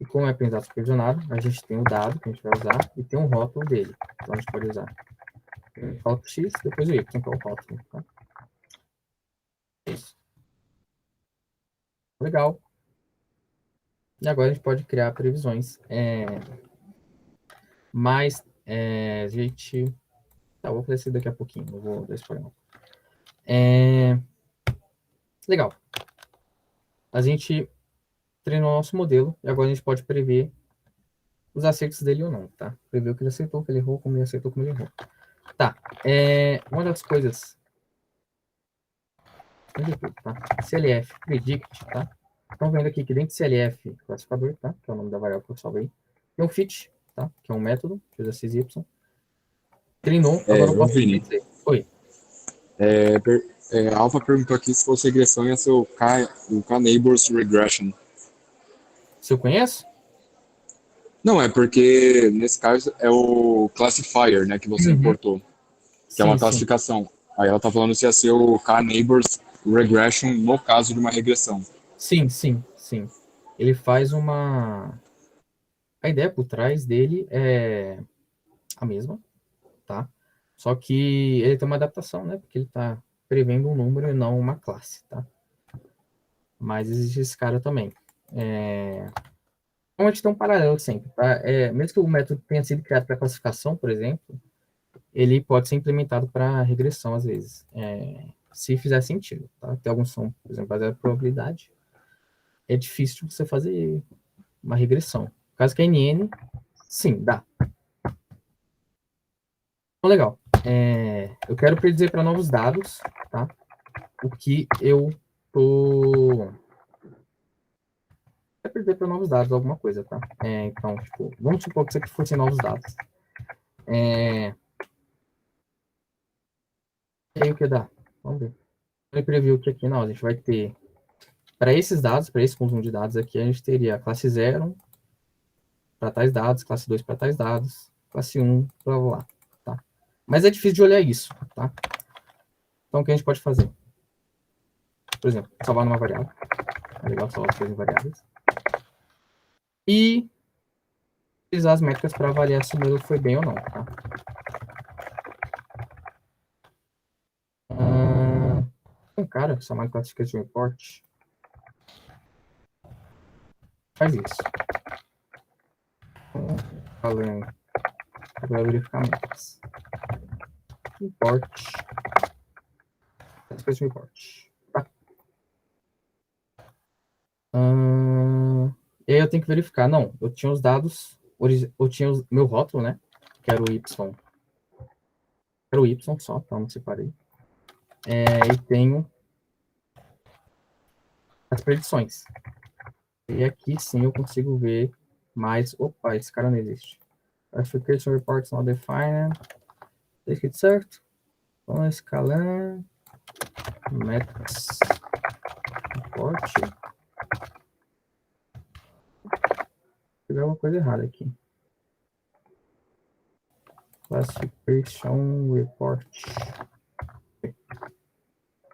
E como é aprendizado supervisionado, a gente tem o dado que a gente vai usar e tem um rótulo dele. Então, a gente pode usar o rótulo X, depois o Y, que é o rótulo. Tá? Isso. Legal. E agora a gente pode criar previsões. Mas, a gente... Tá, vou fazer isso daqui a pouquinho. Não vou dar spoiler, não. Legal. A gente treinou o nosso modelo e agora a gente pode prever os acertos dele ou não, tá? Prever o que ele acertou, o que ele errou, como ele acertou, como ele errou. Tá. Uma das coisas... Tá? CLF, predict, tá? Estão vendo aqui que dentro de CLF, classificador, tá? Que é o nome da variável que eu salvei. Tem um fit, tá? Que é um método, que usa XY. Treinou, agora eu posso Vini, dizer. Oi. a Alpha perguntou aqui se fosse regressão ia ser o K-Neighbors Regression. Se eu conheço? Não, é porque nesse caso é o classifier, né, que você importou, que é Sim, uma sim. classificação. Aí ela tá falando se ia ser o K-Neighbors Regression no caso de uma regressão. Sim, sim, sim. Ele faz uma... A ideia por trás dele é a mesma, tá? Só que ele tem uma adaptação, né? Porque ele tá prevendo um número e não uma classe, tá? Mas existe esse cara também. Então, a gente tem um paralelo sempre, tá? Mesmo que o método tenha sido criado para classificação, por exemplo, ele pode ser implementado para regressão, às vezes, se fizer sentido, tá? Tem alguns são, por exemplo, baseado em probabilidade. É difícil você fazer uma regressão. No caso que é NN, sim, dá. Então, legal. Eu quero predizer para novos dados, tá? O que eu tô... Quero predizer para novos dados alguma coisa, tá? Então, tipo, vamos supor que isso aqui fosse novos dados. E aí o que dá? Vamos ver. Ele previu que aqui, não, a gente vai ter, para esses dados, para esse conjunto de dados aqui, a gente teria classe 0 para tais dados, classe 2 para tais dados, classe 1, blá, blá, blá, tá? Mas é difícil de olhar isso, tá? Então, o que a gente pode fazer? Por exemplo, salvar numa variável. É legal salvar as coisas em variáveis. E utilizar as métricas para avaliar se o modelo foi bem ou não, tá? Um cara chamado Classification Report faz isso. Falando, agora verificar métricas. Import. Classification Report. Tá? E aí eu tenho que verificar. Não, eu tinha os dados, eu tinha o meu rótulo, né? Que era o Y. Era o Y só, então não separei. E tenho as predições. E aqui sim eu consigo ver mais. Opa, esse cara não existe. Classification Reports not defined. Tá escrito certo? Vamos escalar. Metrics. Report. Tiver uma coisa errada aqui. Classification Report.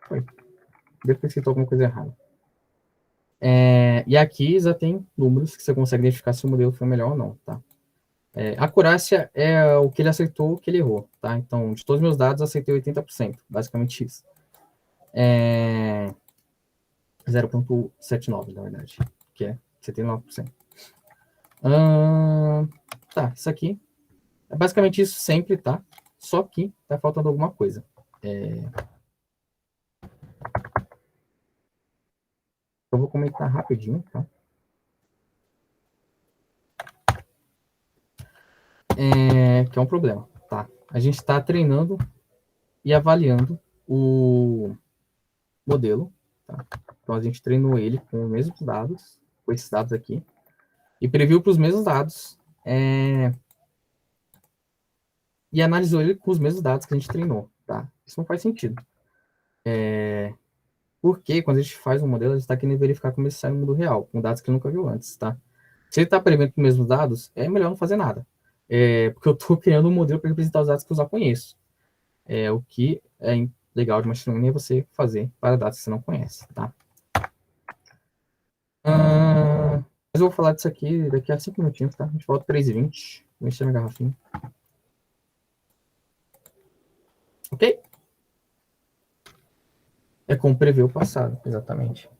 Foi. Deve ter escrito alguma coisa errada. E aqui já tem números que você consegue identificar se o modelo foi melhor ou não, tá? A acurácia é o que ele acertou, o que ele errou, tá? Então, de todos os meus dados, eu acertei 80%, basicamente isso. 0,79, na verdade, que é 79%. Tá, isso aqui é basicamente isso sempre, tá? Só que tá faltando alguma coisa. Eu vou comentar rapidinho, tá? Que é um problema, tá? A gente está treinando e avaliando o modelo, tá? Então, a gente treinou ele com os mesmos dados, com esses dados aqui, e previu para os mesmos dados, e analisou ele com os mesmos dados que a gente treinou, tá? Isso não faz sentido. Porque quando a gente faz um modelo, a gente está querendo verificar como ele sai no mundo real, com dados que nunca viu antes, tá? Se ele está prevendo com os mesmos dados, é melhor não fazer nada. Porque eu estou criando um modelo para representar os dados que eu já conheço. O que é legal de machine learning é você fazer para dados que você não conhece, tá? Mas Mas eu vou falar disso aqui daqui a 5 minutinhos, tá? A gente volta 3h20. Vou encher minha garrafinha. Ok? É como prever o passado, exatamente.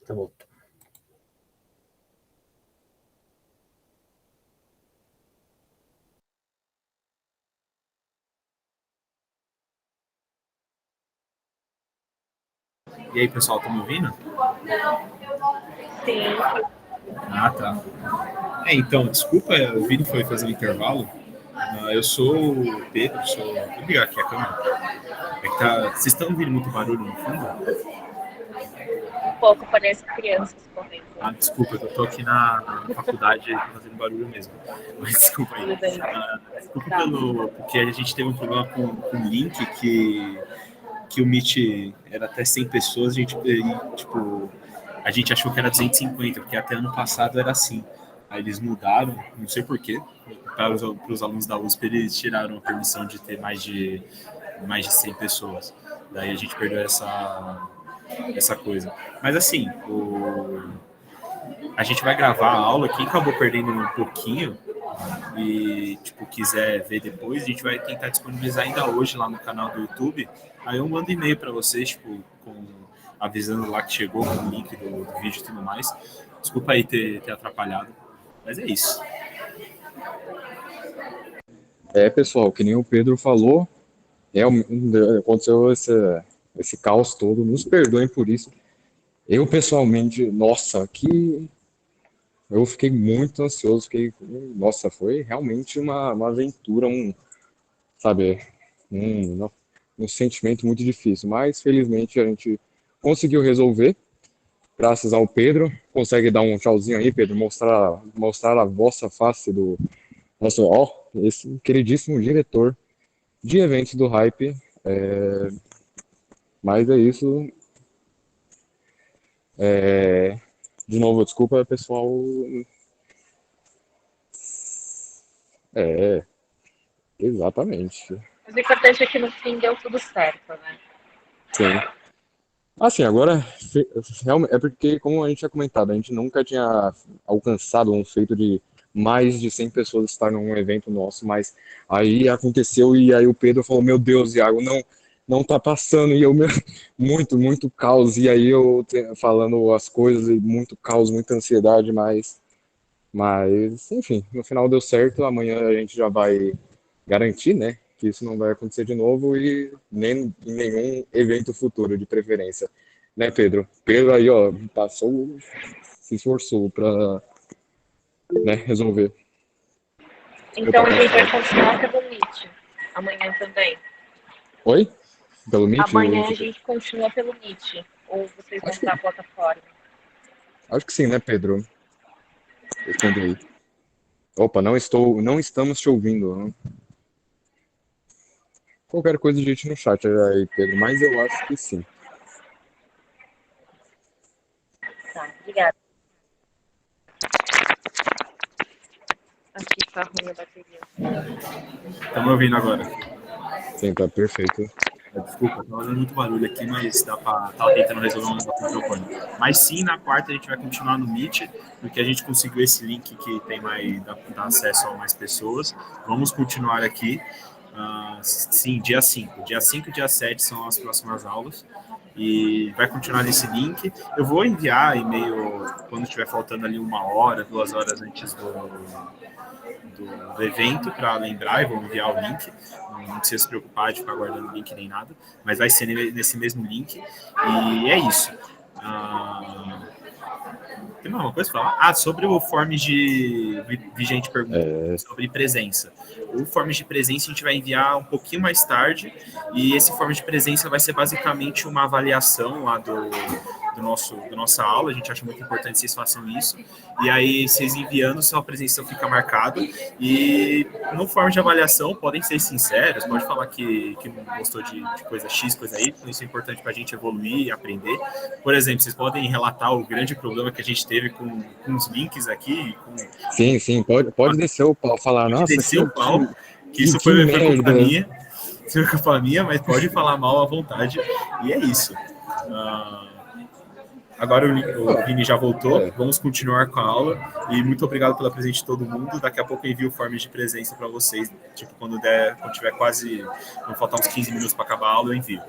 Tá bom. E aí, pessoal, estão me ouvindo? Sim. Ah, tá. Então, desculpa, o vídeo foi fazer um intervalo. Eu sou o Pedro, Vou ligar aqui a câmera. É que tá... Vocês estão ouvindo muito barulho no fundo? Um pouco, parece crianças correndo. Ah, desculpa, eu tô aqui na faculdade fazendo barulho mesmo. Mas desculpa aí. Desculpa porque a gente teve um problema com o link que o Meet era até 100 pessoas, a gente achou que era 250, porque até ano passado era assim. Aí eles mudaram, não sei porquê, para os alunos da USP eles tiraram a permissão de ter mais de 100 pessoas. Daí a gente perdeu essa coisa. Mas assim, a gente vai gravar a aula, quem acabou perdendo um pouquinho e quiser ver depois, a gente vai tentar disponibilizar ainda hoje lá no canal do YouTube. Aí eu mando e-mail para vocês, avisando lá que chegou com o link do vídeo e tudo mais. Desculpa aí ter atrapalhado, mas é isso. Pessoal, que nem o Pedro falou, aconteceu esse caos todo, nos perdoem por isso. Eu, pessoalmente, eu fiquei muito ansioso, foi realmente uma aventura, um sentimento muito difícil, mas felizmente a gente conseguiu resolver, graças ao Pedro. Consegue dar um tchauzinho aí, Pedro, mostrar a vossa face do nosso, esse queridíssimo diretor de eventos do Hype. Mas é isso. De novo, desculpa, pessoal. Exatamente. Mas o importante é que no fim deu tudo certo, né? Sim. Assim, agora, é porque, como a gente tinha comentado, a gente nunca tinha alcançado um feito de mais de 100 pessoas estar num evento nosso, mas aí aconteceu e aí o Pedro falou, meu Deus, Iago, não tá passando, e eu, muito caos, e aí eu falando as coisas, e muito caos, muita ansiedade, mas, enfim, no final deu certo, amanhã a gente já vai garantir, né, que isso não vai acontecer de novo e nem em nenhum evento futuro, de preferência. Né, Pedro? Pedro aí, se esforçou para, né, resolver. Então a gente vai continuar pelo Meet amanhã também. Oi? Pelo Meet? Amanhã a gente continua pelo Meet. Ou vocês vão usar a plataforma? Acho que sim, né, Pedro? Responde aí. Opa, não estamos te ouvindo. Né? Qualquer coisa digite no chat aí, Pedro, mas eu acho que sim. Tá, obrigada. Aqui tá ruim a bateria. Estão me ouvindo agora? Sim, tá perfeito. Desculpa, tá fazendo muito barulho aqui, mas tava tentando resolver um negócio com o microfone. Mas sim, na quarta a gente vai continuar no Meet, porque a gente conseguiu esse link que tem dá acesso a mais pessoas. Vamos continuar aqui. Sim, dia 5. Dia 5 e dia 7 são as próximas aulas. E vai continuar nesse link. Eu vou enviar e-mail quando estiver faltando ali 1 hora, 2 horas antes do evento para lembrar, e vou enviar o link. Não precisa se preocupar de ficar guardando o link nem nada, mas vai ser nesse mesmo link. E é isso. Tem mais uma coisa para falar? Sobre o Forms de Vigente pergunta sobre presença. O Forms de presença a gente vai enviar um pouquinho mais tarde, e esse Forms de presença vai ser basicamente uma avaliação lá da nossa aula. A gente acha muito importante que vocês façam isso, e aí vocês enviando, sua presença fica marcada, e no Forms de avaliação podem ser sinceros, pode falar que não gostou de coisa X, coisa Y, isso é importante para a gente evoluir e aprender. Por exemplo, vocês podem relatar o grande problema que a gente teve com os links aqui. Sim, pode descer o pau, falar, nossa, descer o pau, que isso foi culpa minha. Se for culpa minha, mas pode falar mal à vontade. E é isso. Agora o Vini já voltou, vamos continuar com a aula. E muito obrigado pela presença de todo mundo. Daqui a pouco eu envio formas de presença para vocês. Tipo, quando tiver quase. Vão faltar uns 15 minutos para acabar a aula, eu envio.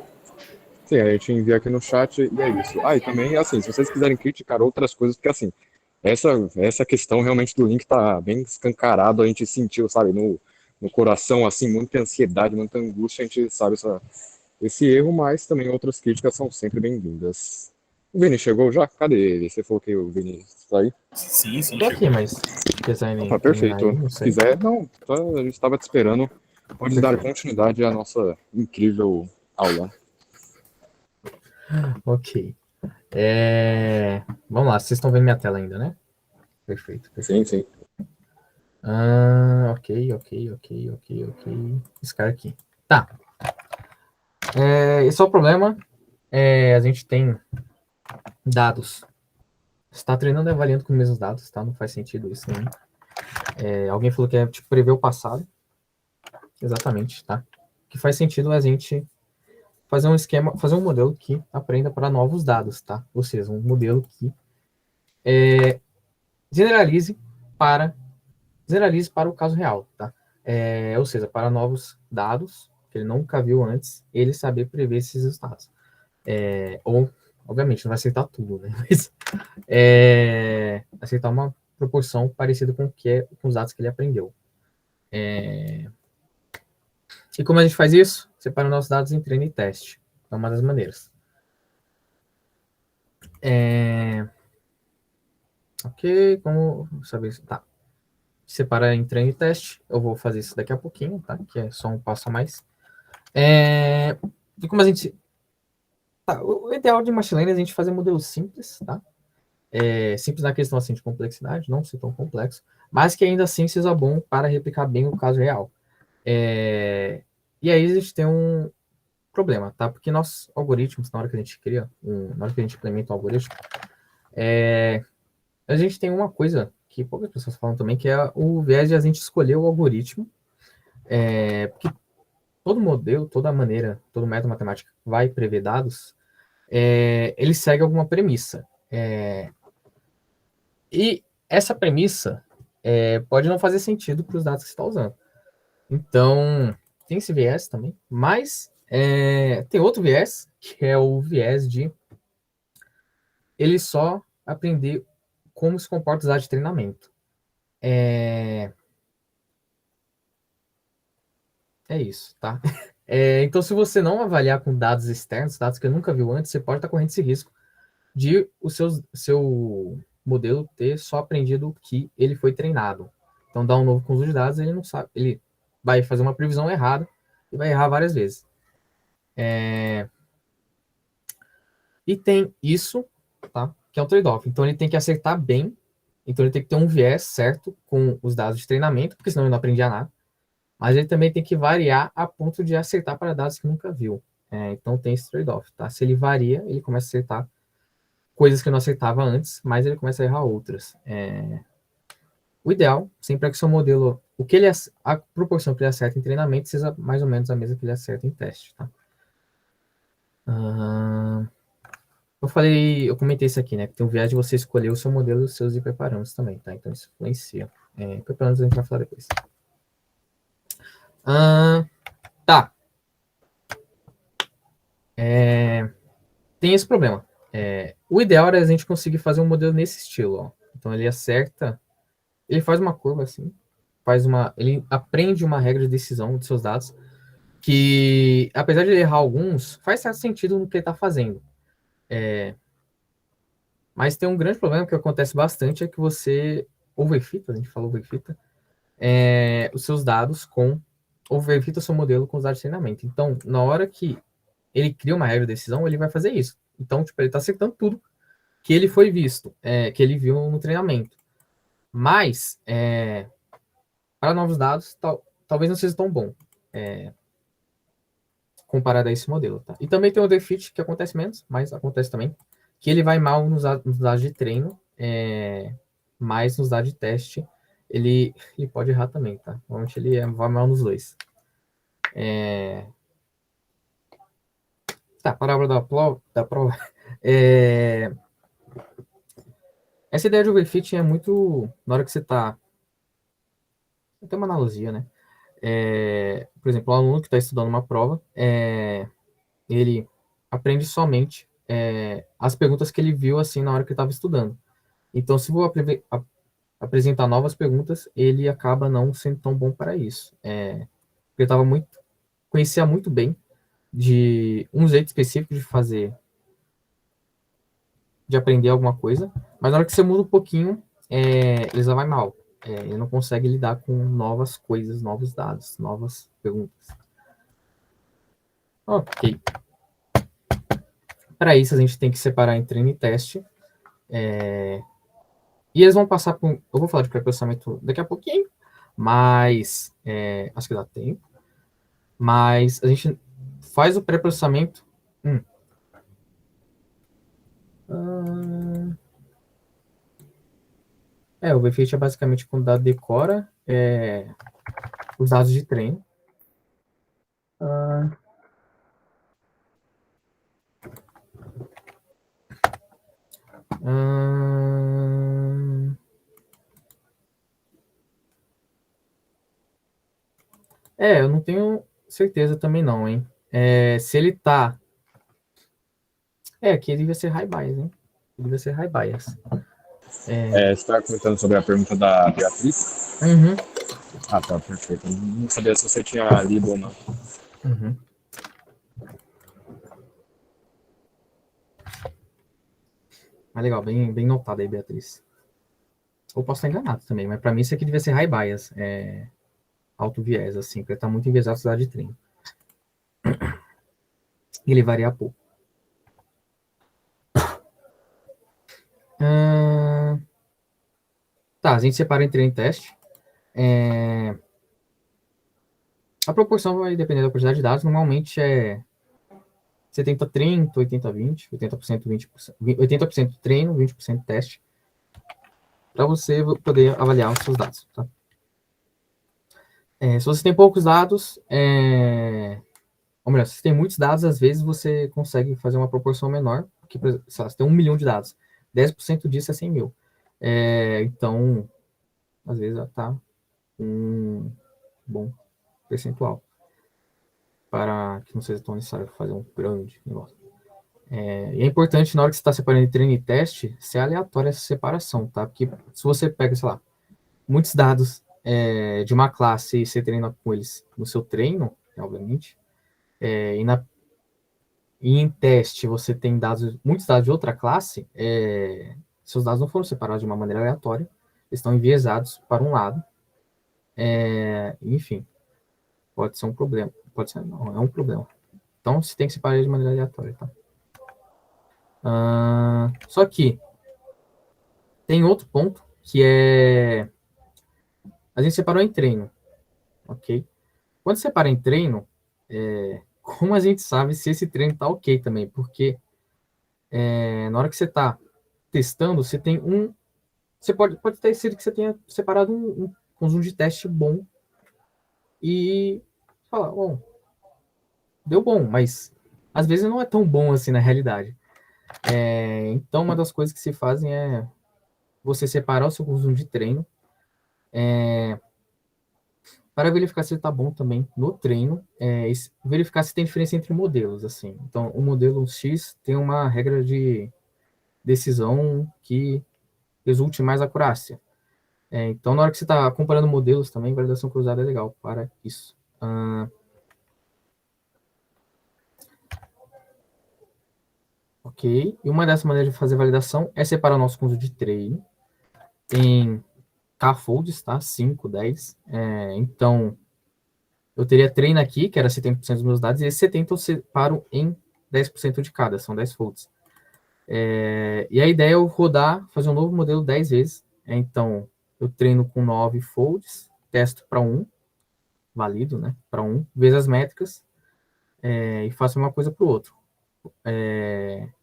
Sim, a gente envia aqui no chat e é isso. E também, assim, se vocês quiserem criticar outras coisas, porque assim, essa questão realmente do link tá bem escancarado, a gente sentiu, sabe, no coração, assim, muita ansiedade, muita angústia, a gente sabe esse erro, mas também outras críticas são sempre bem-vindas. O Vini chegou já? Cadê ele? Você falou que o Vini está aí? Sim, Tô aqui, chegou. mas design terminar Perfeito. aí, não Se sei. quiser, não, a gente estava te esperando. Pode dar continuidade à nossa incrível aula. Ok. Vamos lá, vocês estão vendo minha tela ainda, né? Perfeito. Sim, sim. Ok. Esse cara aqui. Tá. Esse é o problema. A gente tem dados. Você está treinando e avaliando com os mesmos dados, tá? Não faz sentido isso, né? Alguém falou que é tipo prever o passado. Exatamente, tá? O que faz sentido é a gente fazer um esquema, fazer um modelo que aprenda para novos dados, tá? Ou seja, um modelo que generalize para o caso real, tá? Ou seja, para novos dados que ele nunca viu antes, ele saber prever esses resultados. Ou, obviamente, não vai acertar tudo, né? Mas acertar uma proporção parecida com com os dados que ele aprendeu. E como a gente faz isso? Separa nossos dados em treino e teste. É uma das maneiras. Ok, como saber isso? Tá. Separa em treino e teste. Eu vou fazer isso daqui a pouquinho, tá? Que é só um passo a mais. E como a gente... Tá, o ideal de machine learning é a gente fazer modelos simples, tá? Simples na questão assim de complexidade, não ser tão complexo, mas que ainda assim seja bom para replicar bem o caso real. E aí a gente tem um problema, tá? Porque nossos algoritmos, na hora que a gente cria, na hora que a gente implementa um algoritmo, a gente tem uma coisa que poucas pessoas falam também, que é o viés de a gente escolher o algoritmo, porque todo modelo, toda maneira, todo método matemático vai prever dados, ele segue alguma premissa. E essa premissa pode não fazer sentido para os dados que você está usando. Então, tem esse viés também, mas tem outro viés, que é o viés de ele só aprender como se comporta os dados de treinamento. É isso, tá? Então, se você não avaliar com dados externos, dados que eu nunca viu antes, você pode estar correndo esse risco de seu modelo ter só aprendido o que ele foi treinado. Então, dá um novo conjunto de dados, ele não sabe, ele vai fazer uma previsão errada e vai errar várias vezes. E tem isso, tá? Que é um trade-off. Então, ele tem que acertar bem. Então, ele tem que ter um viés certo com os dados de treinamento, porque senão ele não aprendia nada. Mas ele também tem que variar a ponto de acertar para dados que nunca viu. Então, tem esse trade-off, tá? Se ele varia, ele começa a acertar coisas que não acertava antes, mas ele começa a errar outras. O ideal sempre é que o seu modelo, a proporção que ele acerta em treinamento seja mais ou menos a mesma que ele acerta em teste, tá? Eu comentei isso aqui, né? Que tem um viés de você escolher o seu modelo e os seus hiperparâmetros também, tá? Então isso influencia. Hiperparâmetros a gente vai falar depois. Tá. Tem esse problema. O ideal era a gente conseguir fazer um modelo nesse estilo, ó. Então ele acerta, ele faz uma curva assim, ele aprende uma regra de decisão de seus dados, que apesar de ele errar alguns, faz certo sentido no que ele está fazendo. Mas tem um grande problema que acontece bastante, é que você overfita, a gente falou overfita, os seus dados overfita o seu modelo com os dados de treinamento. Então, na hora que ele cria uma regra de decisão, ele vai fazer isso. Então, tipo, ele está acertando tudo que ele foi visto, que ele viu no treinamento. Mas, para novos dados, talvez não seja tão bom comparado a esse modelo. Tá? E também tem o overfit, que acontece menos, mas acontece também, que ele vai mal nos dados de treino, mas nos dados de teste, ele pode errar também, tá? Normalmente ele vai mal nos dois. Tá, a palavra da prova. Essa ideia de overfitting é muito... Na hora que você tá... Tem uma analogia, né? Por exemplo, o aluno que está estudando uma prova, ele aprende somente as perguntas que ele viu assim na hora que ele estava estudando. Então, se vou apresentar novas perguntas, ele acaba não sendo tão bom para isso. Ele conhecia muito bem de um jeito específico de aprender alguma coisa, mas na hora que você muda um pouquinho, ele já vai mal. Ele não consegue lidar com novas coisas, novos dados, novas perguntas. Ok. Para isso, a gente tem que separar em treino e teste. E eles vão passar por... Eu vou falar de pré-processamento daqui a pouquinho, mas... acho que dá tempo. Mas a gente faz o pré-processamento... o overfit é basicamente quando o dado decora os dados de treino. Eu não tenho certeza também não, hein? Se ele tá... aqui ele devia ser high bias, hein? Ele devia ser high bias. Você estava comentando sobre a pergunta da Beatriz? Uhum. Ah, tá, perfeito. Não sabia se você tinha lido ou não. Uhum. Mas legal, bem notado aí, Beatriz. Ou posso estar enganado também, mas para mim isso aqui devia ser high bias, alto viés, assim, porque tá muito enviesado a cidade de treino. E ele varia pouco. Tá, a gente separa em treino e teste. A proporção vai depender da quantidade de dados, normalmente 70-30, 80-20, 80% 20%, 80% treino, 20% teste, para você poder avaliar os seus dados. Tá? Se você tem poucos dados, ou melhor, se você tem muitos dados, às vezes você consegue fazer uma proporção menor, porque, sei lá, você tem 1 milhão de dados, 10% disso é 100 mil. Então, às vezes está um bom percentual, para que não seja tão necessário fazer um grande negócio. E é importante, na hora que você está separando entre treino e teste, ser aleatória essa separação, tá? Porque se você pega, sei lá, muitos dados de uma classe e você treina com eles no seu treino, obviamente, e em teste você tem muitos dados de outra classe, seus dados não foram separados de uma maneira aleatória, eles estão enviesados para um lado, enfim, pode ser um problema, pode ser, não, é um problema. Então, você tem que separar de maneira aleatória, tá? Só que tem outro ponto que a gente separou em treino, ok? Quando separa em treino, como a gente sabe se esse treino tá ok também? Porque na hora que você tá testando, você tem você pode ter sido que você tenha separado um conjunto de teste bom e falar, bom, deu bom, mas às vezes não é tão bom assim na realidade. Então, uma das coisas que se fazem é você separar o seu conjunto de treino para verificar se ele está bom também no treino, verificar se tem diferença entre modelos, assim. Então, o modelo X tem uma regra de decisão que resulte em mais acurácia. Então, na hora que você está comparando modelos também, validação cruzada é legal para isso. Ok. E uma dessas maneiras de fazer validação é separar o nosso conjunto de treino em K-folds, tá? 5, 10. Então, eu teria treino aqui, que era 70% dos meus dados, e esses 70% eu separo em 10% de cada, são 10 folds. E a ideia é eu rodar, fazer um novo modelo 10 vezes. Então, eu treino com 9 folds, testo para 1, valido, né? Para 1, vezes as métricas, e faço uma coisa para o outro.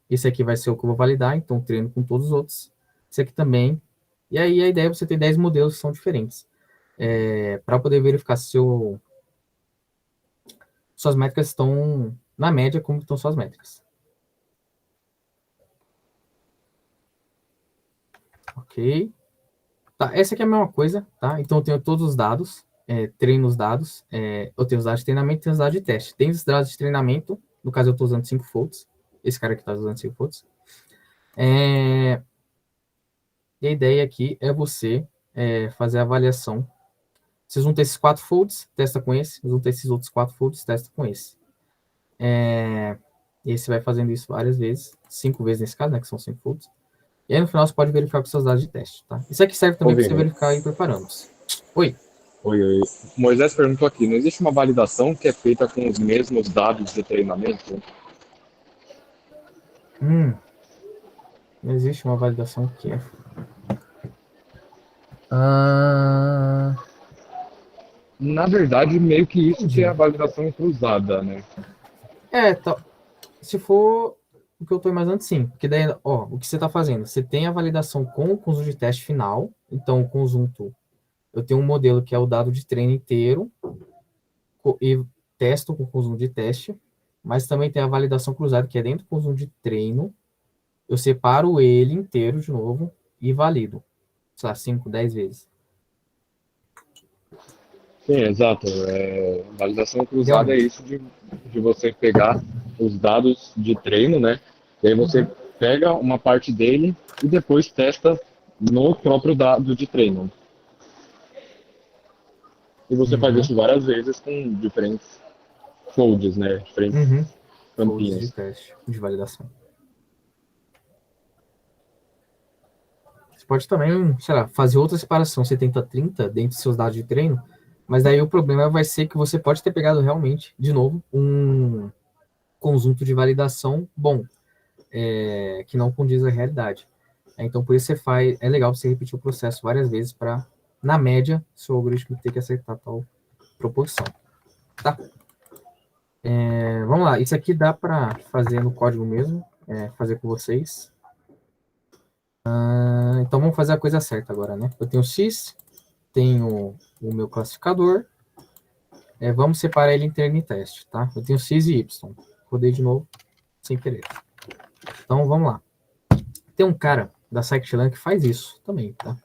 Esse aqui vai ser o que eu vou validar, então treino com todos os outros. Esse aqui também. E aí a ideia é você ter 10 modelos que são diferentes. Para poder verificar se suas métricas estão na média, como estão suas métricas. Ok. Tá, essa aqui é a mesma coisa, tá? Então, eu tenho todos os dados, treino os dados, eu tenho os dados de treinamento e tenho os dados de teste. Tem os dados de treinamento, no caso eu estou usando 5 folds, esse cara aqui está usando 5 folds. E a ideia aqui é você fazer a avaliação. Vocês vão ter esses 4 folds, testa com esse. Vocês vão ter esses outros 4 folds, testa com esse. E aí você vai fazendo isso várias vezes, 5 vezes nesse caso, né, que são 5 folds. E aí no final você pode verificar com seus dados de teste, tá? Isso aqui serve também para você verificar hiperparâmetros. Oi. Oi. Moisés perguntou aqui, não existe uma validação que é feita com os mesmos dados de treinamento? Não existe uma validação que é. Na verdade, meio que isso que é a validação cruzada, né? Tá. Se for o que eu estou imaginando, sim. Porque daí, o que você está fazendo? Você tem a validação com o conjunto de teste final. Então, o conjunto, eu tenho um modelo que é o dado de treino inteiro e testo com o conjunto de teste, mas também tem a validação cruzada, que é dentro do conjunto de treino. Eu separo ele inteiro de novo e valido, sei lá, 5, 10 vezes. Sim, exato. Validação cruzada é isso de você pegar os dados de treino, né? E aí você pega uma parte dele e depois testa no próprio dado de treino. E você faz isso várias vezes com diferentes folds, né? Diferentes campinhos. Folds de teste, de validação. Você pode também, sei lá, fazer outra separação 70-30 dentro dos seus dados de treino, mas daí o problema vai ser que você pode ter pegado realmente, de novo, um conjunto de validação bom, que não condiz à realidade. Então, por isso é legal você repetir o processo várias vezes para, na média, seu algoritmo ter que acertar tal proporção. Tá? Vamos lá, isso aqui dá para fazer no código mesmo, fazer com vocês. Então, vamos fazer a coisa certa agora, né? Eu tenho X, tenho o meu classificador, vamos separar ele em treino e teste, tá? Eu tenho X e Y. Rodei de novo, sem querer. Então, vamos lá. Tem um cara da Scikit-Learn que faz isso também, tá?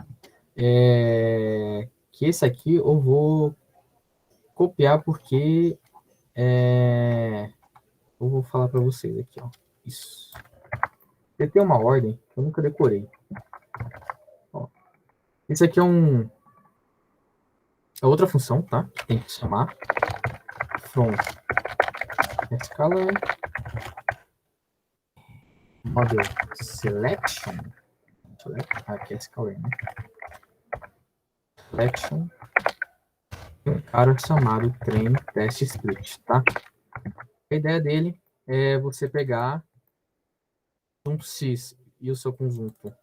Que esse aqui eu vou copiar porque eu vou falar para vocês aqui, ó. Isso. Ele tem uma ordem que eu nunca decorei. Ó. Esse aqui é outra função, tá? Que tem que chamar from Scikit-Learn model selection. Aqui é Scikit-Learn, né? Selection. Tem um cara chamado train test split, tá? A ideia dele é você pegar o conjunto X e o seu conjunto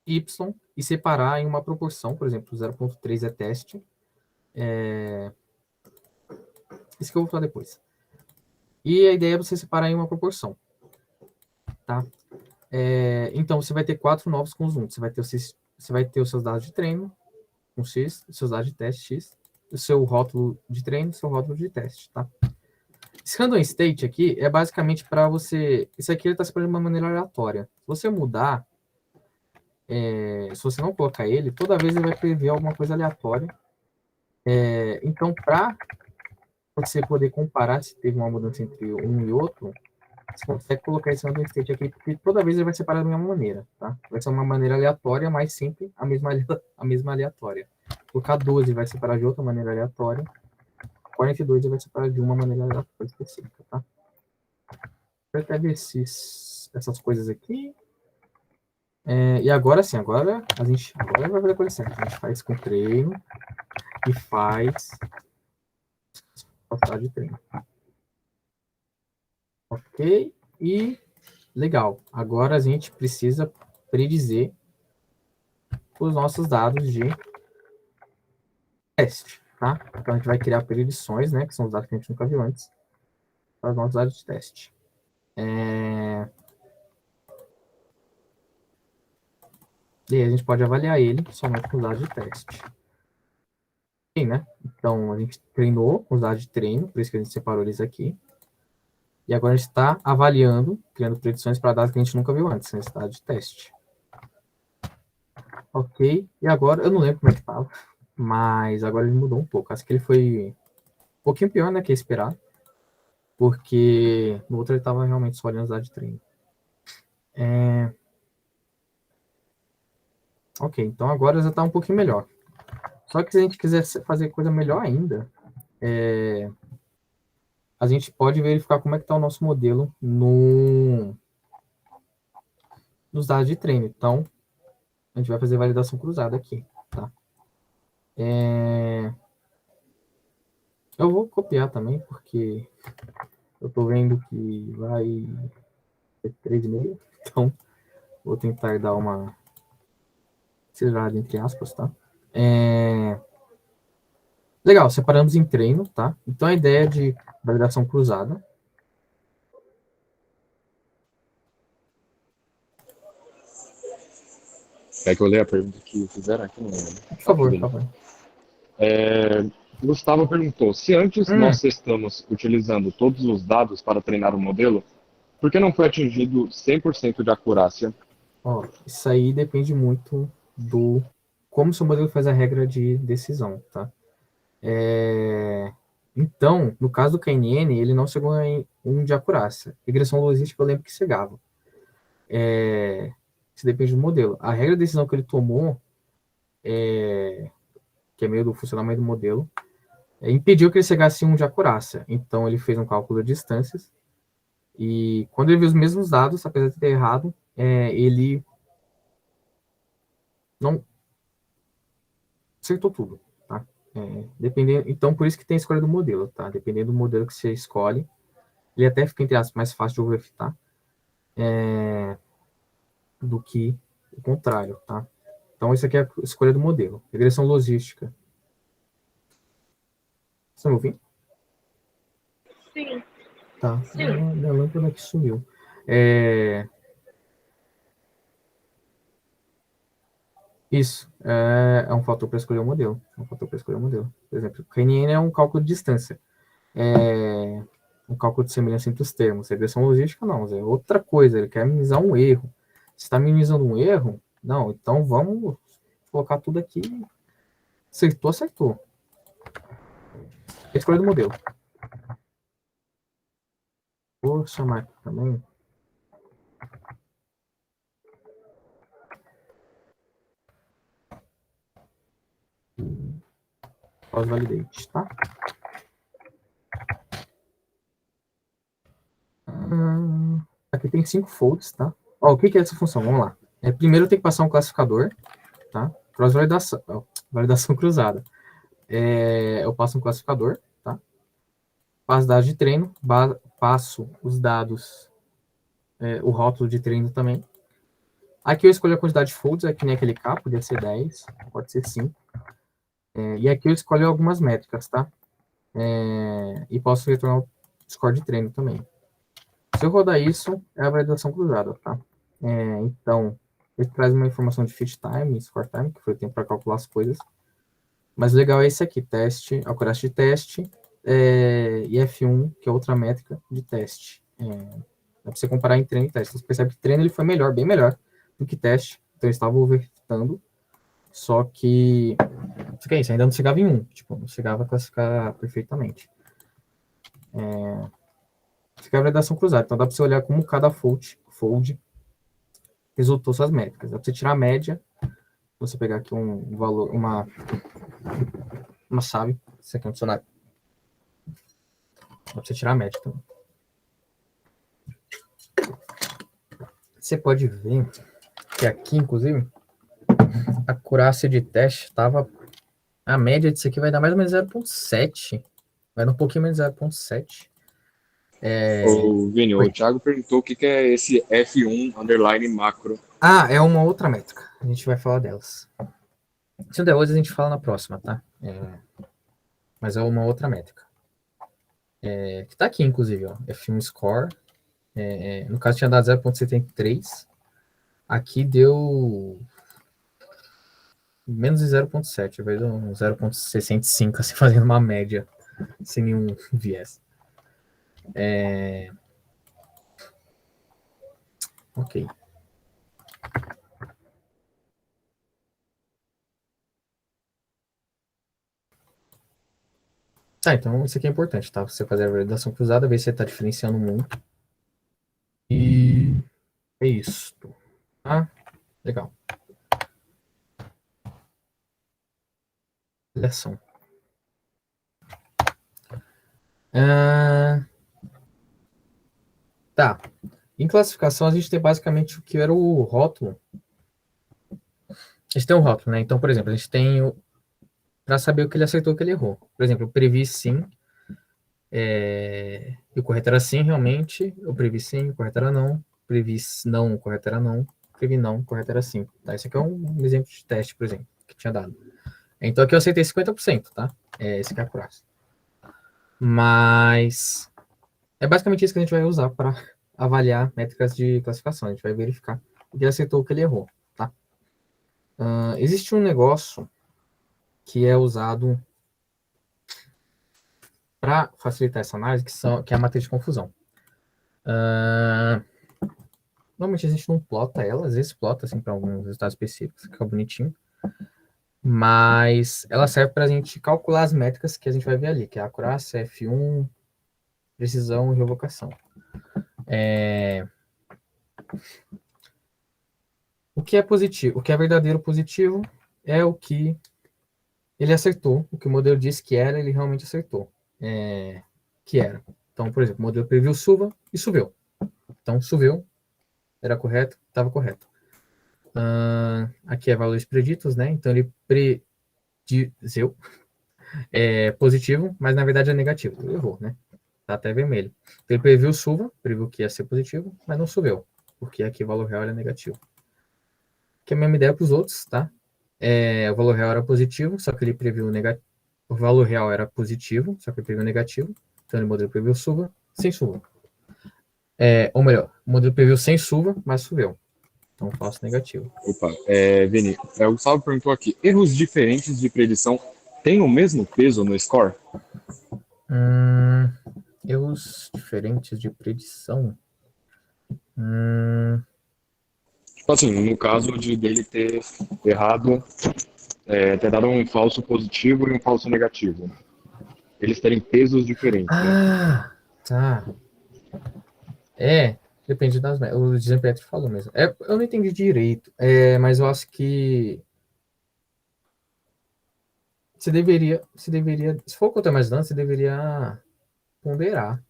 Y e separar em uma proporção, por exemplo, 0.3 é teste. Isso que eu vou falar depois. E a ideia é você separar em uma proporção. Tá? Então, você vai ter 4 novos conjuntos. Você vai ter os seus dados de treino, com X, os seus dados de teste, X, o seu rótulo de treino, o seu rótulo de teste. Tá? Esse random state aqui é basicamente para você... Isso aqui ele está separando de uma maneira aleatória. Se você mudar, se você não colocar ele, toda vez ele vai prever alguma coisa aleatória. Então, para você poder comparar se teve uma mudança entre um e outro, você consegue colocar esse random state aqui, porque toda vez ele vai separar da mesma maneira, tá? Vai ser uma maneira aleatória, mas sempre a mesma aleatória. Colocar 12 vai separar de outra maneira aleatória. 42 ele vai separar de uma maneira aleatória específica, tá? Vou até ver essas coisas aqui. E agora sim, agora vai fazer a coisa certa. A gente faz com treino e faz passar de treino. Ok? E legal. Agora a gente precisa predizer os nossos dados de teste, tá? Então a gente vai criar predições, né? Que são os dados que a gente nunca viu antes, para os nossos dados de teste. E aí a gente pode avaliar ele somente com os dados de teste. Sim, né? Então a gente treinou com os dados de treino, por isso que a gente separou eles aqui. E agora a gente está avaliando, criando predições para dados que a gente nunca viu antes, nesse dado de teste. Ok, e agora, eu não lembro como é que estava, mas agora ele mudou um pouco. Acho que ele foi um pouquinho pior, né, que esperar, porque no outro ele estava realmente só olhando os dados de treino. Ok, então agora já está um pouquinho melhor. Só que se a gente quiser fazer coisa melhor ainda, a gente pode verificar como é que está o nosso modelo nos dados de treino. Então, a gente vai fazer validação cruzada aqui, tá? Eu vou copiar também, porque eu estou vendo que vai ser 3,5, então vou tentar dar uma acelerada entre aspas, tá? Legal, separamos em treino, tá? Então a ideia de validação cruzada. É que eu leio a pergunta que fizeram aqui, não. Por favor, por favor. Gustavo perguntou: se antes nós estamos utilizando todos os dados para treinar o modelo, por que não foi atingido 100% de acurácia? Ó, isso aí depende muito do como seu modelo faz a regra de decisão, tá? Então, no caso do KNN, ele não chegou em 1 de acurácia. Regressão logística eu lembro que chegava. Isso depende do modelo. A regra de decisão que ele tomou, que é meio do funcionamento do modelo, impediu que ele chegasse em 1 de acurácia. Então, ele fez um cálculo de distâncias e quando ele viu os mesmos dados, apesar de ter errado, ele não acertou tudo, tá? Dependendo, então, por isso que tem a escolha do modelo, tá? Dependendo do modelo que você escolhe, ele até fica, entre aspas, mais fácil de overfitar do que o contrário, tá? Então, isso aqui é a escolha do modelo. Regressão logística. Você me ouvindo? Sim. Tá. Sim. Minha lâmpada que sumiu. Isso. É um fator para escolher o modelo. Por exemplo, o KNN é um cálculo de distância. Um cálculo de semelhança entre os termos. Regressão logística, não. É outra coisa. Ele quer minimizar um erro. Se está minimizando um erro, não. Então, vamos colocar tudo aqui. Acertou, acertou. Escolha do modelo. Vou chamar aqui também. Pós-validate, tá? Aqui tem 5 folds, tá? Ó, o que é essa função? Vamos lá. Primeiro eu tenho que passar um classificador, tá? Cross-validação, validação cruzada. Eu passo um classificador, tá? Passo dados de treino, passo os dados, o rótulo de treino também. Aqui eu escolho a quantidade de folds, é que nem aquele K, podia ser 10, pode ser 5. E aqui eu escolho algumas métricas, tá? E posso retornar o score de treino também. Se eu rodar isso, é a validação cruzada, tá? Então, ele traz uma informação de fit time e score time, que foi o tempo para calcular as coisas. Mas o legal é esse aqui, teste, acurácia de teste, e F1, que é outra métrica de teste. Dá para você comparar em treino e teste. Você percebe que treino ele foi melhor, bem melhor do que teste. Então, eu estava overfitando, só que é isso, ainda não chegava em 1. Tipo, não chegava a classificar perfeitamente. Fica a validação cruzada. Então, dá para você olhar como cada fold resultou suas métricas. Dá para você tirar a média. Você pegar aqui um valor, uma chave. Isso aqui é um dicionário. Dá para você tirar a média também. Você pode ver que aqui, inclusive, a acurácia de teste estava... A média disso aqui vai dar mais ou menos 0,7. Vai dar um pouquinho menos de 0,7. Ô, Vini, o Thiago perguntou o que é esse F1 underline macro. É uma outra métrica. A gente vai falar delas. Se não der hoje, a gente fala na próxima, tá? Mas é uma outra métrica. Que tá aqui, inclusive, ó. F1 score. No caso, tinha dado 0,73. Aqui deu menos de 0,7. Vai dar um 0,65, assim, fazendo uma média, sem nenhum viés. Ok. Tá, então isso aqui é importante, tá? Você fazer a validação cruzada, ver se você está diferenciando muito. E é isso. Tá? Legal. Validação. Tá. Em classificação, a gente tem basicamente o que era o rótulo. A gente tem um rótulo, né? Então, por exemplo, a gente tem para saber o que ele acertou e o que ele errou. Por exemplo, eu previ sim, e o correto era sim, realmente. Eu previ sim, o correto era não. Previ não, o correto era não. Previ não, o correto era sim. Tá? Esse aqui é um exemplo de teste, por exemplo, que tinha dado. Então, aqui eu acertei 50%, tá? Esse aqui é a acurácia. Mas é basicamente isso que a gente vai usar para avaliar métricas de classificação. A gente vai verificar o que ele acertou, o que ele errou, tá? Existe um negócio que é usado para facilitar essa análise, que é a matriz de confusão. Normalmente a gente não plota ela, às vezes plota assim, para alguns resultados específicos, fica bonitinho. Mas ela serve para a gente calcular as métricas que a gente vai ver ali, que é a acurácia, F1, precisão e revocação. O que é positivo, o que é verdadeiro positivo é o que ele acertou, o que o modelo disse que era, ele realmente acertou. Que era. Então, por exemplo, o modelo previu chuva e choveu. Então, choveu, era correto, estava correto. Aqui é valores preditos, né? Então, ele predizeu positivo, mas na verdade é negativo. Ele errou, né? Tá até vermelho. Então, ele previu chuva, previu que ia ser positivo, mas não choveu, porque aqui o valor real era negativo. Que é a mesma ideia para os outros, tá? O valor real era positivo, só que ele previu negativo. O valor real era positivo, só que ele previu negativo. Então, o modelo previu chuva, sem chuva. Ou melhor, o modelo previu sem chuva, mas choveu. Então, falso negativo. Opa, Vini, o Gustavo perguntou aqui: erros diferentes de predição têm o mesmo peso no score? Erros diferentes de predição. Tipo assim, no caso dele ter errado, ter dado um falso positivo e um falso negativo. Eles terem pesos diferentes, né? Tá. Depende das métricas. O Gianpietro falou mesmo. Eu não entendi direito, mas eu acho que você deveria, se for contar mais danos, você deveria ponderar.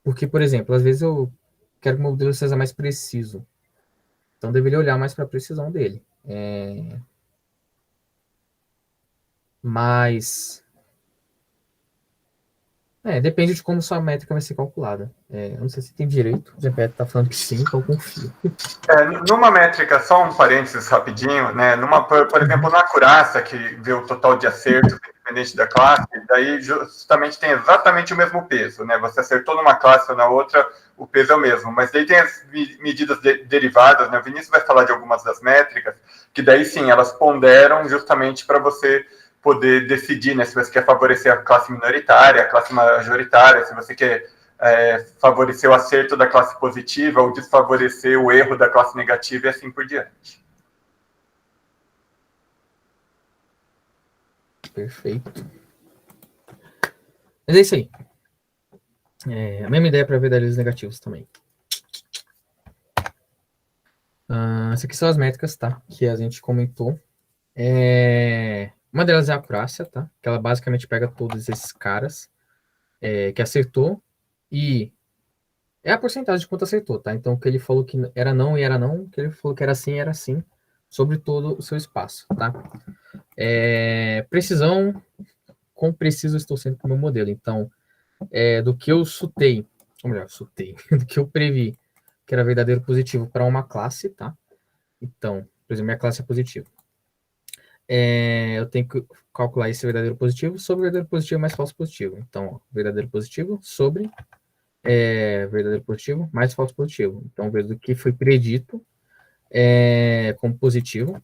Porque, por exemplo, às vezes eu quero que o meu modelo seja mais preciso. Então, eu deveria olhar mais para a precisão dele. Mas depende de como sua métrica vai ser calculada. Eu não sei se tem direito. O Gianpietro está falando que sim, então eu confio. Numa métrica, só um parênteses rapidinho, né? Por exemplo, na acurácia, que vê o total de acertos independente da classe, daí justamente tem exatamente o mesmo peso, né? Você acertou numa classe ou na outra, o peso é o mesmo. Mas daí tem as medidas derivadas, né? O Vinícius vai falar de algumas das métricas, que daí sim, elas ponderam justamente para você poder decidir, né? Se você quer favorecer a classe minoritária, a classe majoritária, se você quer favorecer o acerto da classe positiva ou desfavorecer o erro da classe negativa e assim por diante. Perfeito. Mas é isso aí. A mesma ideia para verdadeiros negativos também. Essas aqui são as métricas, tá? Que a gente comentou. Uma delas é a acurácia, tá? Que ela basicamente pega todos esses caras que acertou e é a porcentagem de quanto acertou, tá? Então, o que ele falou que era não e era não, o que ele falou que era sim e era sim, sobre todo o seu espaço, tá? Precisão, quão preciso estou sendo com o meu modelo. Então, do que eu chutei, ou melhor, do que eu previ que era verdadeiro positivo para uma classe, tá? Então, por exemplo, minha classe é positiva. Eu tenho que calcular esse verdadeiro positivo sobre verdadeiro positivo mais falso positivo. Então, ó, verdadeiro positivo sobre verdadeiro positivo mais falso positivo. Então, vejo do que foi predito como positivo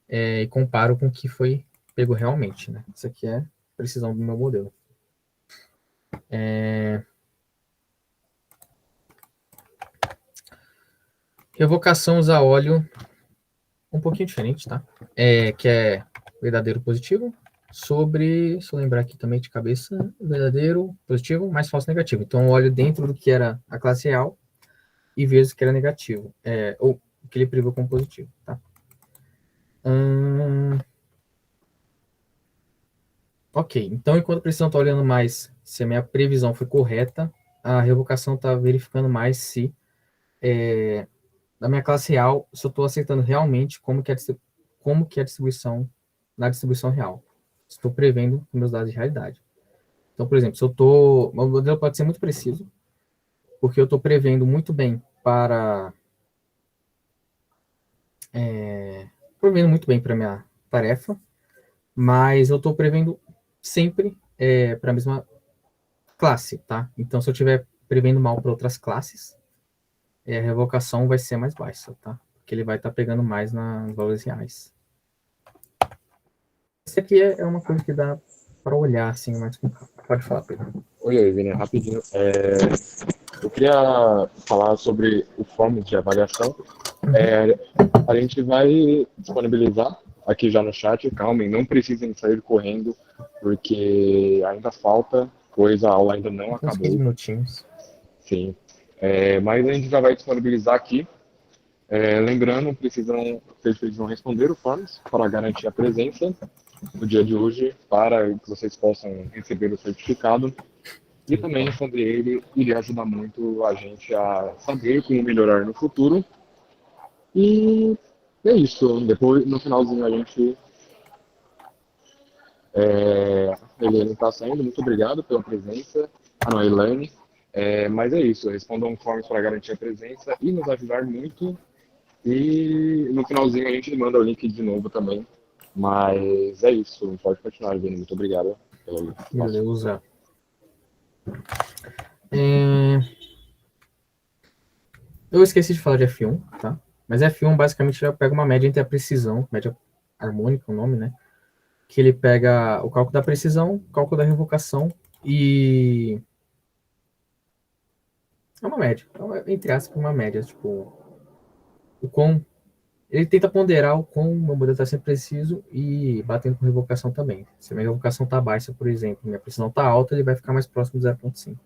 e comparo com o que foi pego realmente, né? Isso aqui é precisão do meu modelo. Revocação usa óleo um pouquinho diferente, tá? Que é verdadeiro positivo sobre, se eu lembrar aqui também de cabeça, verdadeiro positivo mais falso negativo. Então, o óleo dentro do que era a classe real e vezes que era negativo, ou que ele preveu como positivo, tá? Ok, então enquanto a precisão está olhando mais se a minha previsão foi correta, a revocação está verificando mais se da minha classe real, se eu estou acertando realmente como que é a distribuição na distribuição real. Estou prevendo com meus dados de realidade. Então, por exemplo, se eu estou... O modelo pode ser muito preciso, porque eu estou prevendo muito bem para... prevendo muito bem para a minha tarefa, mas eu estou prevendo sempre para a mesma classe, tá? Então, se eu estiver prevendo mal para outras classes, a revocação vai ser mais baixa, tá? Porque ele vai estar pegando mais nos valores reais. Isso aqui é uma coisa que dá para olhar, assim, mais com calma. Pode falar, Pedro. Oi, Vini, rapidinho. Eu queria falar sobre o formas de avaliação. A gente vai disponibilizar aqui já no chat, calmem, não precisem sair correndo, porque ainda falta coisa, a aula ainda não acabou. Uns 15 minutinhos. Sim. Mas a gente já vai disponibilizar aqui. Lembrando, vocês precisam responder o forms para garantir a presença no dia de hoje, para que vocês possam receber o certificado. E também responder ele iria ajudar muito a gente a saber como melhorar no futuro. E é isso. Depois, no finalzinho, a gente... A Helene está saindo. Muito obrigado pela presença. Não, Elaine. Mas é isso. Respondam forms para garantir a presença e nos ajudar muito. E no finalzinho a gente manda o link de novo também. Mas é isso. Pode continuar, Helene. Muito obrigado pelo espaço. Beleza. Eu esqueci de falar de F1, tá? Mas F1 basicamente já pega uma média entre a precisão, média harmônica, o nome, né? Que ele pega o cálculo da precisão, o cálculo da revocação e... É uma média, entre aspas, uma média, tipo... O quão... Ele tenta ponderar o quão o meu modelo está sendo preciso e batendo com revocação também. Se a minha revocação está baixa, por exemplo, minha precisão está alta, ele vai ficar mais próximo de 0,5.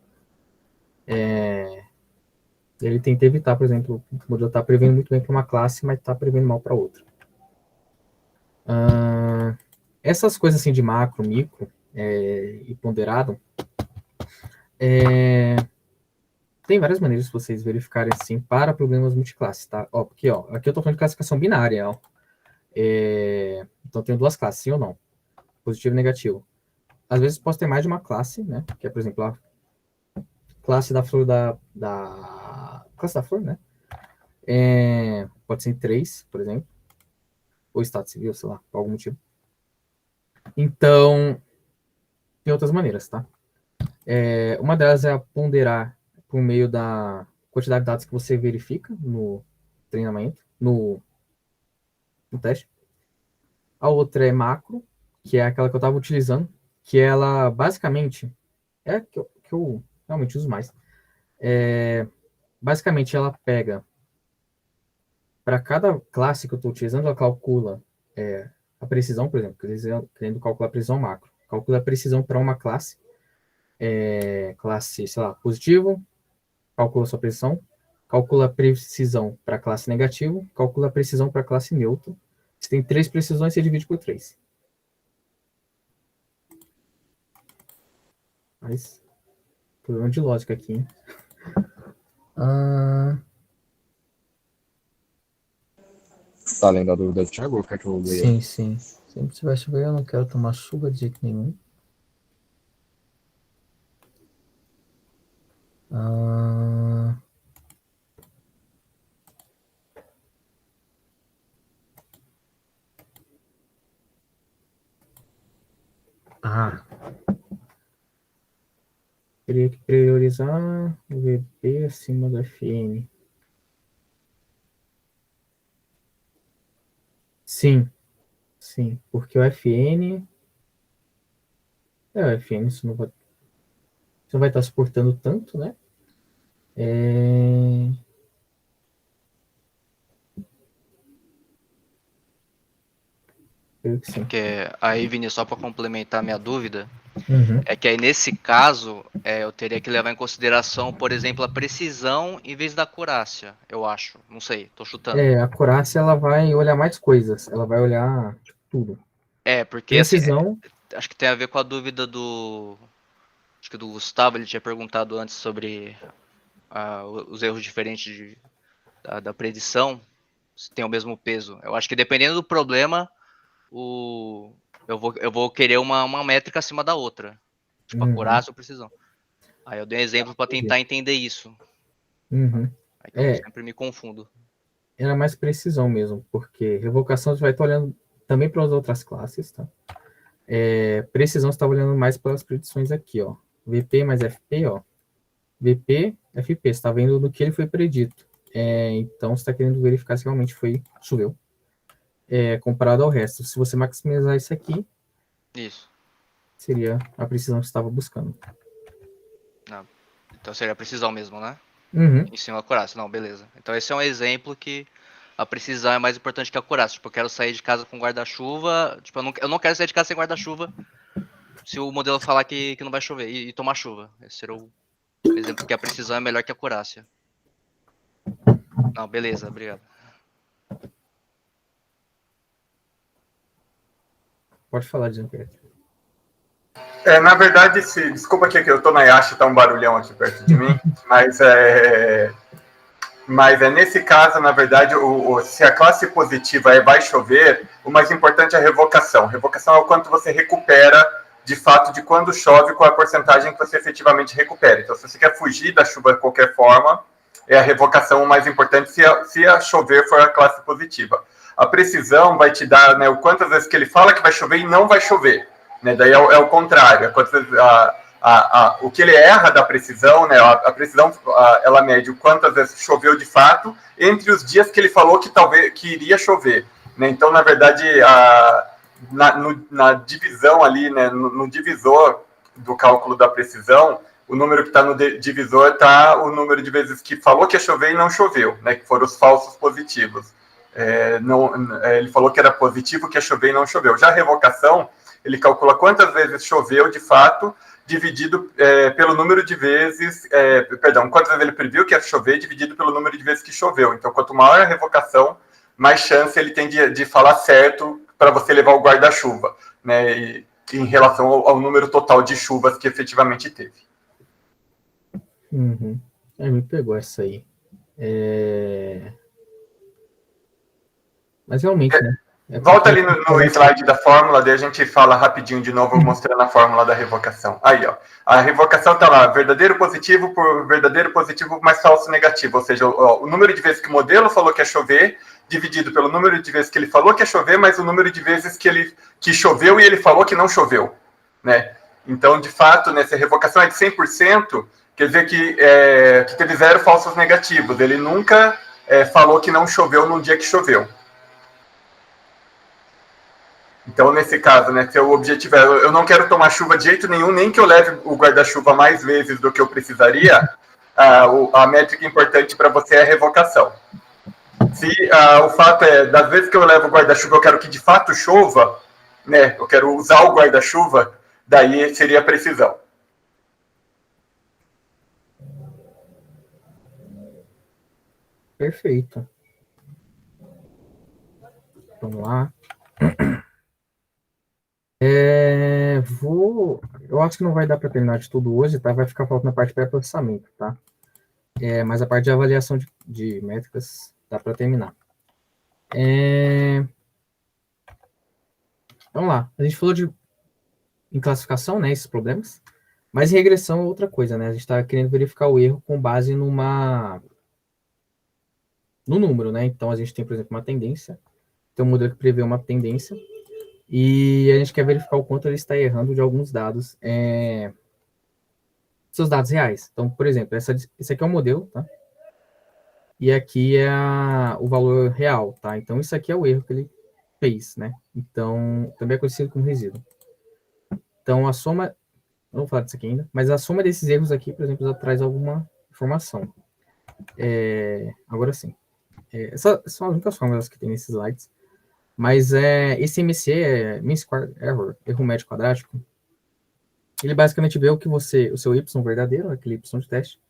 Ele tenta evitar, por exemplo, o modelo está prevendo muito bem para uma classe, mas está prevendo mal para outra. Essas coisas assim de macro, micro e ponderado, tem várias maneiras de vocês verificarem assim para problemas multiclasses, tá? Aqui eu estou falando de classificação binária, ó. Então tem duas classes, sim ou não? Positivo e negativo. Às vezes posso ter mais de uma classe, né? Que é, por exemplo, a classe da flor classe da flor, né? Pode ser em 3, por exemplo. Ou estado civil, sei lá, por algum motivo. Então, tem outras maneiras, tá? Uma delas é a ponderar por meio da quantidade de dados que você verifica no treinamento, no teste. A outra é macro, que é aquela que eu estava utilizando, que ela basicamente é que eu realmente uso mais. Basicamente, ela pega para cada classe que eu estou utilizando, ela calcula a precisão, por exemplo, querendo calcular a precisão macro. Calcula a precisão para uma classe, classe, sei lá, positivo, calcula a sua precisão, calcula a precisão para a classe negativo, calcula a precisão para a classe neutro. Se tem 3 precisões, você divide por 3. Mas, problema de lógica aqui, hein? Tá além da dúvida do Thiago, ou quer que eu leia? Sim. Sempre se vai chover, eu não quero tomar chuva de jeito nenhum. Teria que priorizar o VB acima do FN. Sim, porque o FN... o FN isso não vai estar suportando tanto, né? creio que sim. Porque aí, Vini, só para complementar minha dúvida, Uhum. é que aí nesse caso eu teria que levar em consideração, por exemplo, a precisão em vez da acurácia, eu acho. Não sei, tô chutando. A acurácia, ela vai olhar mais coisas. Ela vai olhar tipo, tudo. Porque assim, Precisão. acho que tem a ver com a dúvida do... Acho que do Gustavo, ele tinha perguntado antes sobre os erros diferentes da predição, se tem o mesmo peso. Eu acho que dependendo do problema, eu vou querer uma métrica acima da outra. Tipo, acurácia ou precisão. Aí eu dei um exemplo para tentar entender isso. Uhum. É que eu sempre me confundo. Era mais precisão mesmo, porque revocação você vai estar olhando também para as outras classes, tá? Precisão você está olhando mais pelas predições aqui, ó. VP mais FP, ó. VP, FP, você está vendo do que ele foi predito. Então, você está querendo verificar se realmente choveu. Comparado ao resto. Se você maximizar isso aqui, isso seria a precisão que você estava buscando. Não. Então seria a precisão mesmo, né? Uhum. Em cima da acurácia. Não, beleza. Então esse é um exemplo que a precisão é mais importante que a acurácia. Tipo, eu quero sair de casa com guarda-chuva. Tipo, eu não quero sair de casa sem guarda-chuva se o modelo falar que não vai chover e tomar chuva. Esse seria o exemplo que a precisão é melhor que a acurácia. Não, beleza, obrigado. Pode falar, Jean-Pierre. Na verdade, desculpa aqui que eu estou na Yashi, tá um barulhão aqui perto de mim, mas nesse caso, na verdade, se a classe positiva vai chover, o mais importante é a revocação. Revocação é o quanto você recupera, de fato, de quando chove, qual é a porcentagem que você efetivamente recupera. Então, se você quer fugir da chuva de qualquer forma, é a revocação o mais importante se a chover for a classe positiva. A precisão vai te dar, né, o quantas vezes que ele fala que vai chover e não vai chover. Né? Daí é o contrário. O que ele erra da precisão, né? A precisão ela mede o quantas vezes choveu de fato entre os dias que ele falou que iria chover. Né? Então, na verdade, na divisão ali, né? No divisor do cálculo da precisão, o número que está no divisor está o número de vezes que falou que ia chover e não choveu, né? Que foram os falsos positivos. Ele falou que era positivo, que ia chover e não choveu. Já a revocação, ele calcula quantas vezes choveu de fato, dividido pelo número de vezes, quantas vezes ele previu que ia chover, dividido pelo número de vezes que choveu. Então, quanto maior a revocação, mais chance ele tem de falar certo para você levar o guarda-chuva, né, em relação ao número total de chuvas que efetivamente teve. Uhum. Me pegou essa aí. Mas realmente, né? Volta ali no slide da fórmula, daí a gente fala rapidinho de novo, mostrando a fórmula da revocação. Aí, ó. A revocação está lá, verdadeiro positivo por verdadeiro positivo mais falso negativo. Ou seja, o número de vezes que o modelo falou que ia chover, dividido pelo número de vezes que ele falou que ia chover, mais o número de vezes que choveu e ele falou que não choveu. Né? Então, de fato, né, se a revocação é de 100%, quer dizer que teve 0 falsos negativos. Ele nunca falou que não choveu no dia que choveu. Então, nesse caso, né, se o objetivo é, eu não quero tomar chuva de jeito nenhum, nem que eu leve o guarda-chuva mais vezes do que eu precisaria, a métrica importante para você é a revocação. Se o fato das vezes que eu levo o guarda-chuva, eu quero que de fato chova, né, eu quero usar o guarda-chuva, daí seria a precisão. Perfeito. Vamos lá. Eu acho que não vai dar para terminar de tudo hoje, tá? Vai ficar faltando a parte de pré-processamento, tá? Mas a parte de avaliação de métricas dá para terminar. Vamos lá. A gente falou em classificação, né? Esses problemas. Mas regressão é outra coisa, né? A gente está querendo verificar o erro com base no número, né? Então, a gente tem, por exemplo, uma tendência. Tem um modelo que prevê uma tendência. E a gente quer verificar o quanto ele está errando de alguns dados, seus dados reais. Então, por exemplo, esse aqui é o modelo, tá? E aqui é o valor real, tá? Então, isso aqui é o erro que ele fez, né? Então, também é conhecido como resíduo. Então, a soma... Não vou falar disso aqui ainda, mas a soma desses erros aqui, por exemplo, já traz alguma informação. Agora sim. Essas são as únicas fórmulas que tem nesses slides. Mas esse MC Mean Square Error, erro médio quadrático, ele basicamente vê o seu y verdadeiro, aquele y de teste,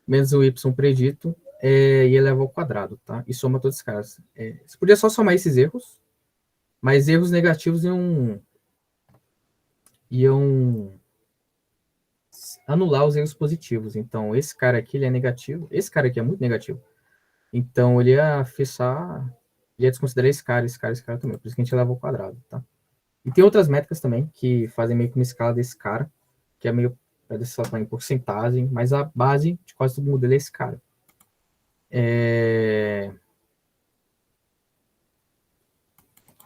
menos o y predito, e eleva ao quadrado, tá? E soma todos os caras. Você podia só somar esses erros, mas erros negativos iam anular os erros positivos. Então, esse cara aqui, ele é negativo. Esse cara aqui é muito negativo. Então, ele ia desconsiderar esse cara também. Por isso que a gente eleva ao quadrado, tá? E tem outras métricas também que fazem meio que uma escala desse cara, que é meio em porcentagem, mas a base de quase todo o modelo é esse cara.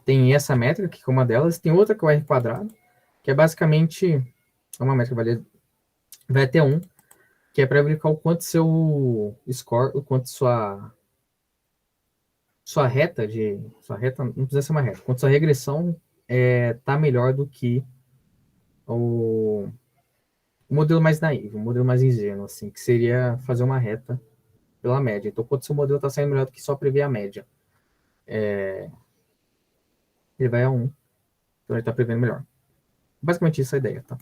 Tem essa métrica, que é uma delas. Tem outra que é o R quadrado, que é basicamente uma métrica que vai até 1, que é para verificar o quanto seu score, o quanto sua reta, não precisa ser uma reta, quanto sua regressão tá melhor do que o modelo mais naivo, o modelo mais ingênuo, assim, que seria fazer uma reta pela média. Então, quanto seu modelo está saindo melhor do que só prever a média, ele vai a 1, então ele está prevendo melhor. Basicamente isso é a ideia, tá?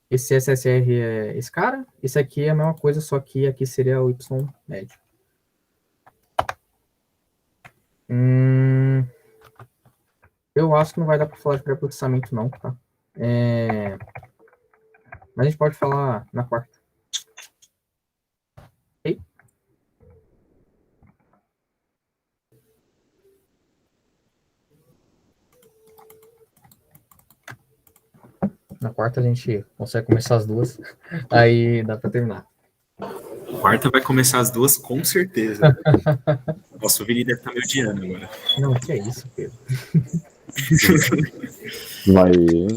Esse SSR é esse cara, esse aqui é a mesma coisa, só que aqui seria o Y médio. Eu acho que não vai dar para falar de pré-processamento não, tá? Mas a gente pode falar na quarta. Ok? Na quarta a gente consegue começar as duas, aí dá para terminar. Quarta vai começar as duas, com certeza. Nossa, o Vini deve estar me odiando agora. Não, que é isso, Pedro. Vai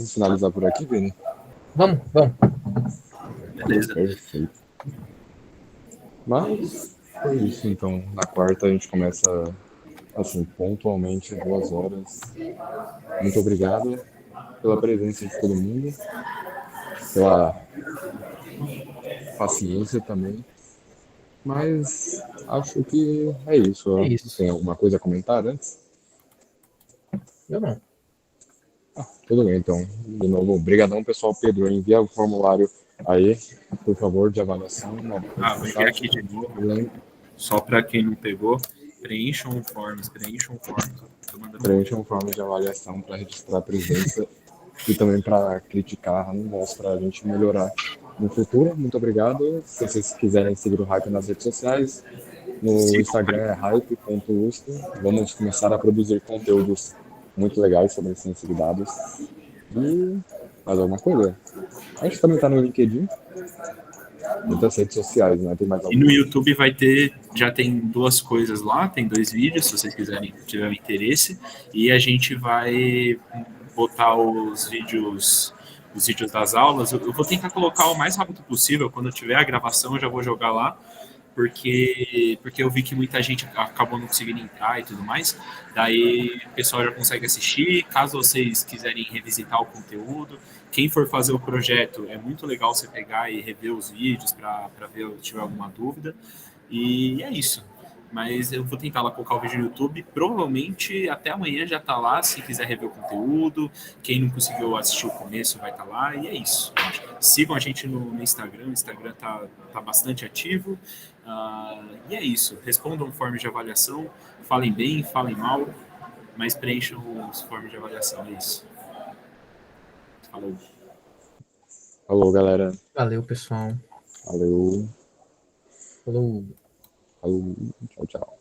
finalizar por aqui, Vini? Vamos. Beleza. Perfeito. Mas foi isso, então. Na quarta a gente começa, assim, pontualmente, 2 horas. Muito obrigado pela presença de todo mundo, pela paciência também. Mas acho que é isso. É isso. Tem alguma coisa a comentar antes? Eu não. Tudo bem, então. De novo, obrigadão, pessoal. Pedro, envia o formulário aí, por favor, de avaliação. Vou enviar aqui de novo. Só para quem não pegou, preencham o forms. Preencham o form de avaliação para registrar a presença e também para criticar, mostra a gente melhorar no futuro. Muito obrigado. Se vocês quiserem seguir o Hype nas redes sociais, no Instagram é hype.usp. Vamos começar a produzir conteúdos muito legais sobre ciência de dados. E mais alguma coisa? A gente também está no LinkedIn, muitas redes sociais, né? Tem mais alguma. E no YouTube vai ter, já tem 2 coisas lá, tem 2 vídeos, se vocês quiserem, tiverem interesse, e a gente vai botar os vídeos das aulas. Eu vou tentar colocar o mais rápido possível, quando eu tiver a gravação eu já vou jogar lá, porque eu vi que muita gente acabou não conseguindo entrar e tudo mais. Daí o pessoal já consegue assistir. Caso vocês quiserem revisitar o conteúdo, quem for fazer o projeto, é muito legal você pegar e rever os vídeos para ver se tiver alguma dúvida. E é isso. Mas eu vou tentar lá colocar o vídeo no YouTube. Provavelmente até amanhã já tá lá, se quiser rever o conteúdo. Quem não conseguiu assistir o começo vai estar lá. E é isso. Sigam a gente no Instagram. O Instagram tá bastante ativo. E é isso. Respondam formas de avaliação. Falem bem, falem mal. Mas preencham os formas de avaliação. É isso. Falou. Falou, galera. Valeu, pessoal. Valeu. Falou. Falou. Tchau, tchau.